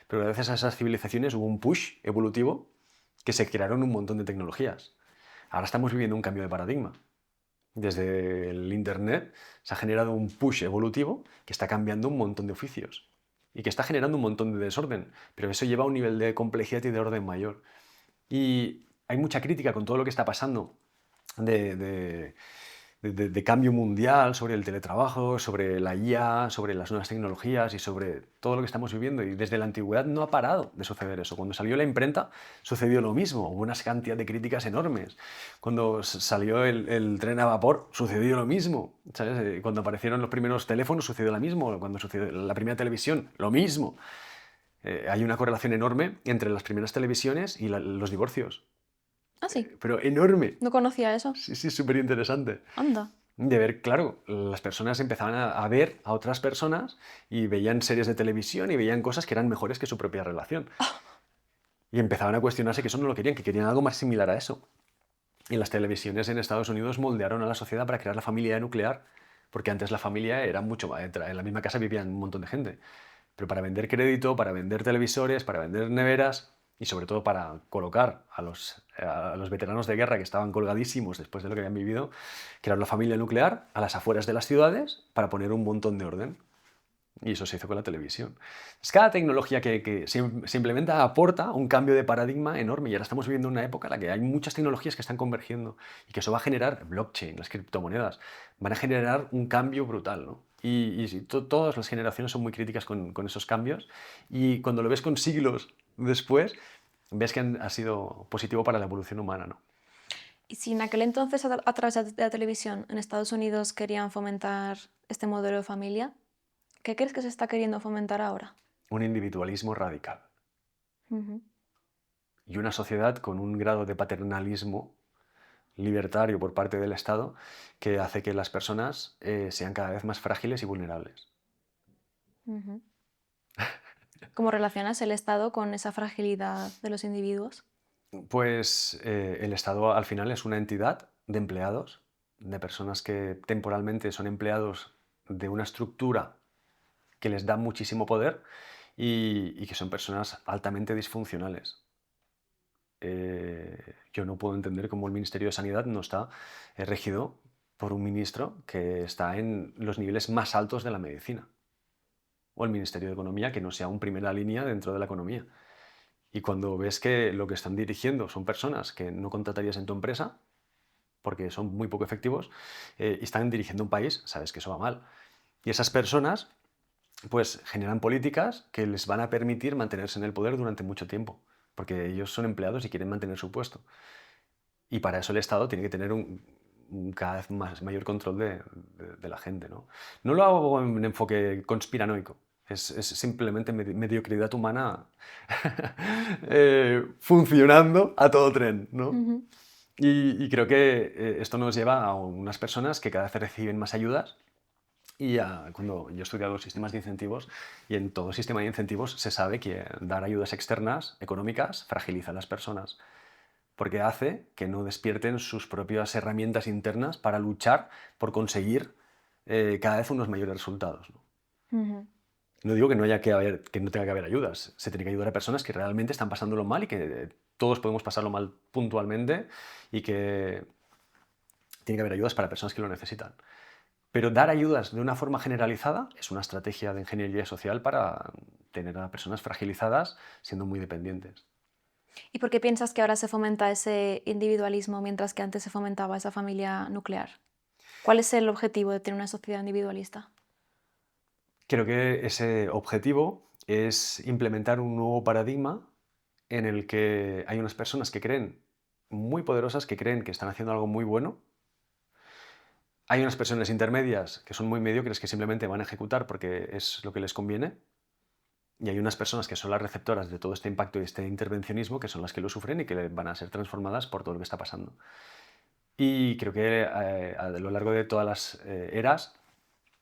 Speaker 2: Pero gracias a esas civilizaciones hubo un push evolutivo que se crearon un montón de tecnologías. Ahora estamos viviendo un cambio de paradigma. Desde el Internet se ha generado un push evolutivo que está cambiando un montón de oficios y que está generando un montón de desorden, pero eso lleva a un nivel de complejidad y de orden mayor. Y hay mucha crítica con todo lo que está pasando de, de- de cambio mundial sobre el teletrabajo, sobre la IA, sobre las nuevas tecnologías y sobre todo lo que estamos viviendo. Y desde la antigüedad no ha parado de suceder eso. Cuando salió la imprenta sucedió lo mismo, hubo una cantidad de críticas enormes. Cuando salió el tren a vapor sucedió lo mismo. ¿Sabes? Cuando aparecieron los primeros teléfonos sucedió lo mismo. Cuando sucedió la primera televisión, lo mismo. Hay una correlación enorme entre las primeras televisiones y los divorcios.
Speaker 1: ah, sí,
Speaker 2: Pero enorme.
Speaker 1: no conocía eso.
Speaker 2: Sí, sí, súper interesante.
Speaker 1: Anda.
Speaker 2: De ver, claro, las personas empezaban a ver a otras personas y veían series de televisión y veían cosas que eran mejores que su propia relación. Y empezaban a cuestionarse que eso no lo querían, que querían algo más similar a eso. Y las televisiones en Estados Unidos moldearon a la sociedad para crear la familia nuclear, porque antes la familia era mucho más, en la misma casa vivían un montón de gente. Pero para vender crédito, para vender televisores, para vender neveras y sobre todo para colocar a los veteranos de guerra que estaban colgadísimos después de lo que habían vivido, crear la familia nuclear a las afueras de las ciudades para poner un montón de orden. Y eso se hizo con la televisión. Es cada tecnología que se implementa aporta un cambio de paradigma enorme y ahora estamos viviendo una época en la que hay muchas tecnologías que están convergiendo y que eso va a generar blockchain, las criptomonedas, van a generar un cambio brutal, ¿no? Y sí, todas las generaciones son muy críticas con esos cambios y cuando lo ves con siglos después, ves que ha sido positivo para la evolución humana, ¿no?
Speaker 1: Y si en aquel entonces, a través de la televisión, en Estados Unidos querían fomentar este modelo de familia, ¿qué crees que se está queriendo fomentar ahora?
Speaker 2: Un individualismo radical
Speaker 1: Ujú.
Speaker 2: y una sociedad con un grado de paternalismo libertario por parte del Estado que hace que las personas sean cada vez más frágiles y vulnerables.
Speaker 1: Ujú. ¿Cómo relacionas el Estado con esa fragilidad de los individuos?
Speaker 2: Pues el Estado al final es una entidad de empleados, de personas que temporalmente son empleados de una estructura que les da muchísimo poder y que son personas altamente disfuncionales. Yo no puedo entender cómo el Ministerio de Sanidad no está regido por un ministro que está en los niveles más altos de la medicina. O el Ministerio de Economía que no sea un primera línea dentro de la economía. Y cuando ves que lo que están dirigiendo son personas que no contratarías en tu empresa, porque son muy poco efectivos, y están dirigiendo un país, sabes que eso va mal. Y esas personas, pues, generan políticas que les van a permitir mantenerse en el poder durante mucho tiempo, porque ellos son empleados y quieren mantener su puesto. Y para eso el Estado tiene que tener un cada vez mayor control de la gente, ¿no? No lo hago en enfoque conspiranoico, es simplemente mediocridad humana funcionando a todo tren, ¿no?
Speaker 1: Ujú.
Speaker 2: Y creo que esto nos lleva a unas personas que cada vez reciben más ayudas y cuando yo he estudiado sistemas de incentivos y en todo sistema de incentivos se sabe que dar ayudas externas económicas fragiliza a las personas porque hace que no despierten sus propias herramientas internas para luchar por conseguir cada vez unos mayores resultados, ¿no?
Speaker 1: Ujú.
Speaker 2: No digo que que no tenga que haber ayudas. Se tiene que ayudar a personas que realmente están pasándolo mal y que todos podemos pasarlo mal puntualmente y que tiene que haber ayudas para personas que lo necesitan. Pero dar ayudas de una forma generalizada es una estrategia de ingeniería social para tener a personas fragilizadas siendo muy dependientes.
Speaker 1: ¿Y por qué piensas que ahora se fomenta ese individualismo mientras que antes se fomentaba esa familia nuclear? ¿Cuál es el objetivo de tener una sociedad individualista?
Speaker 2: Creo que ese objetivo es implementar un nuevo paradigma en el que hay unas personas que creen muy poderosas, que creen que están haciendo algo muy bueno. Hay unas personas intermedias que son muy mediocres que simplemente van a ejecutar porque es lo que les conviene. Y hay unas personas que son las receptoras de todo este impacto y este intervencionismo que son las que lo sufren y que van a ser transformadas por todo lo que está pasando. Y creo que a lo largo de todas las eras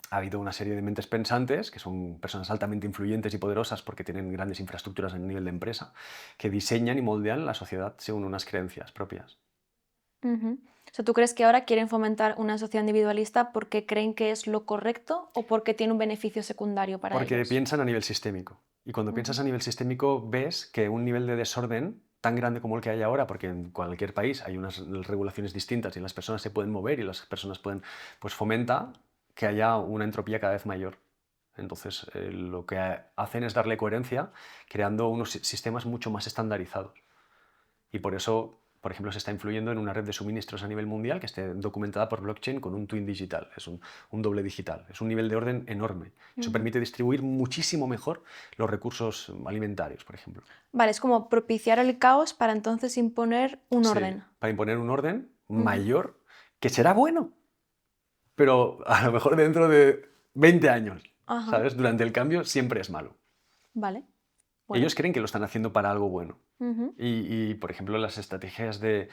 Speaker 2: ha habido una serie de mentes pensantes, que son personas altamente influyentes y poderosas porque tienen grandes infraestructuras a nivel de empresa, que diseñan y moldean la sociedad según unas creencias propias.
Speaker 1: Ujú. O sea, ¿tú crees que ahora quieren fomentar una sociedad individualista porque creen que es lo correcto o porque tiene un beneficio secundario para
Speaker 2: Porque
Speaker 1: ellos?
Speaker 2: piensan a nivel sistémico. Y cuando
Speaker 1: Ujú.
Speaker 2: piensas a nivel sistémico ves que un nivel de desorden tan grande como el que hay ahora, porque en cualquier país hay unas regulaciones distintas y las personas se pueden mover y las personas pueden, pues fomenta que haya una entropía cada vez mayor. Entonces, lo que hacen es darle coherencia, creando unos sistemas mucho más estandarizados. Y por eso, por ejemplo, se está influyendo en una red de suministros a nivel mundial que esté documentada por blockchain con un twin digital, es un doble digital. Es un nivel de orden enorme. Eso
Speaker 1: Ujú.
Speaker 2: permite distribuir muchísimo mejor los recursos alimentarios, por ejemplo.
Speaker 1: Vale, es como propiciar el caos para entonces imponer un
Speaker 2: Sí,
Speaker 1: orden.
Speaker 2: para imponer un orden
Speaker 1: Ujú.
Speaker 2: mayor que será bueno, pero a lo mejor dentro de 20 años,
Speaker 1: Ajá,
Speaker 2: ¿sabes? Durante el cambio siempre es malo.
Speaker 1: vale. Bueno.
Speaker 2: Ellos creen que lo están haciendo para algo bueno.
Speaker 1: Ujú.
Speaker 2: Por ejemplo, las estrategias de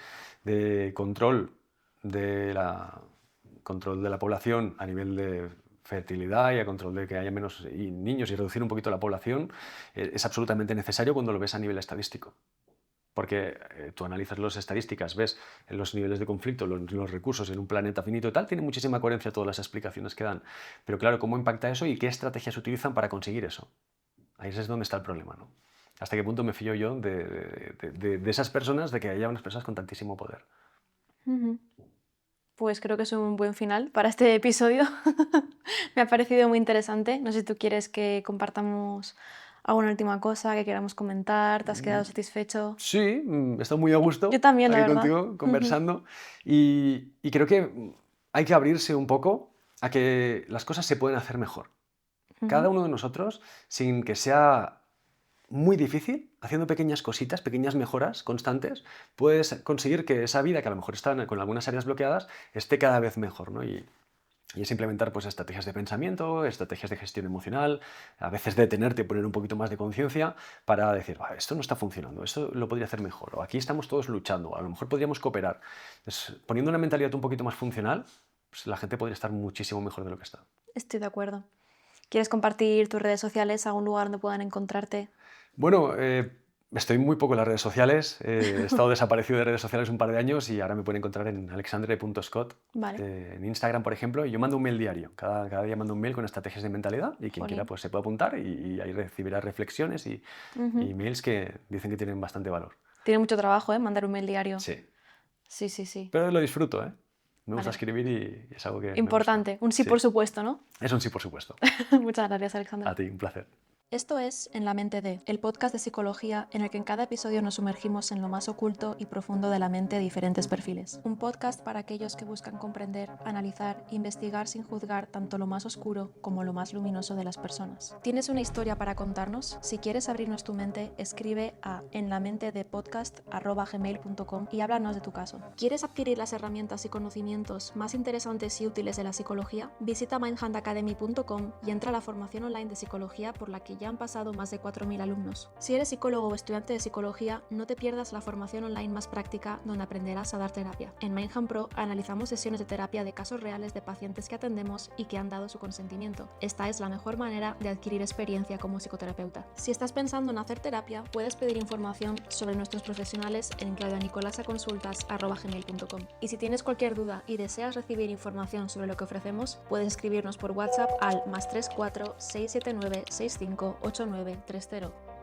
Speaker 2: control de la población a nivel de fertilidad y a control de que haya menos niños y reducir un poquito la población es absolutamente necesario cuando lo ves a nivel estadístico. porque tú analizas las estadísticas, ves los niveles de conflicto, los recursos en un planeta finito y tal, tiene muchísima coherencia todas las explicaciones que dan. Pero claro, ¿cómo impacta eso y qué estrategias utilizan para conseguir eso? Ahí es donde está el problema, ¿no? ¿Hasta qué punto me fío yo de esas personas, de que haya unas personas con tantísimo poder?
Speaker 1: Pues creo que es un buen final para este episodio. Me ha parecido muy interesante. No sé si tú quieres que compartamos alguna última cosa que queramos comentar. ¿Te has quedado satisfecho?
Speaker 2: Sí, he estado muy a gusto
Speaker 1: Yo también, la
Speaker 2: aquí
Speaker 1: verdad.
Speaker 2: contigo conversando y creo que hay que abrirse un poco a que las cosas se pueden hacer mejor. Cada uno de nosotros, sin que sea muy difícil, haciendo pequeñas cositas, pequeñas mejoras constantes, puedes conseguir que esa vida, que a lo mejor está con algunas áreas bloqueadas, esté cada vez mejor, ¿no? Y es implementar pues, estrategias de pensamiento, estrategias de gestión emocional, a veces detenerte y poner un poquito más de conciencia para decir, esto no está funcionando, esto lo podría hacer mejor, o aquí estamos todos luchando, a lo mejor podríamos cooperar. Entonces, poniendo una mentalidad un poquito más funcional, pues, la gente podría estar muchísimo mejor de lo que está.
Speaker 1: Estoy de acuerdo. ¿Quieres compartir tus redes sociales, algún lugar donde puedan encontrarte?
Speaker 2: Bueno, estoy muy poco en las redes sociales. He estado desaparecido de redes sociales un par de años y ahora me pueden encontrar en alexandre.scott.
Speaker 1: Vale.
Speaker 2: En Instagram, por ejemplo, y yo mando un mail diario. Cada día mando un mail con estrategias de mentalidad y quien quiera pues, se puede apuntar y ahí recibirá reflexiones y mails que dicen que tienen bastante valor.
Speaker 1: Tiene mucho trabajo, ¿eh? Mandar un mail diario.
Speaker 2: Sí.
Speaker 1: Sí.
Speaker 2: Pero lo disfruto, ¿eh? Me
Speaker 1: Vale.
Speaker 2: gusta escribir y es algo que
Speaker 1: Importante.
Speaker 2: me gusta.
Speaker 1: Un sí, por supuesto, ¿no?
Speaker 2: Es un sí, por supuesto.
Speaker 1: Muchas gracias, Alexandra.
Speaker 2: A ti, un placer.
Speaker 1: Esto es En la mente de, el podcast de psicología en el que en cada episodio nos sumergimos en lo más oculto y profundo de la mente de diferentes perfiles. Un podcast para aquellos que buscan comprender, analizar e investigar sin juzgar tanto lo más oscuro como lo más luminoso de las personas. ¿Tienes una historia para contarnos? Si quieres abrirnos tu mente, escribe a enlamentedepodcast@gmail.com y háblanos de tu caso. ¿Quieres adquirir las herramientas y conocimientos más interesantes y útiles de la psicología? Visita mindhandacademy.com y entra a la formación online de psicología por la que ya han pasado más de 4.000 alumnos. Si eres psicólogo o estudiante de psicología, no te pierdas la formación online más práctica donde aprenderás a dar terapia. En Mindhand Pro analizamos sesiones de terapia de casos reales de pacientes que atendemos y que han dado su consentimiento. Esta es la mejor manera de adquirir experiencia como psicoterapeuta. Si estás pensando en hacer terapia, puedes pedir información sobre nuestros profesionales en claudianicolasaconsultas@gmail.com. Y si tienes cualquier duda y deseas recibir información sobre lo que ofrecemos, puedes escribirnos por WhatsApp al +34 679 65 8930.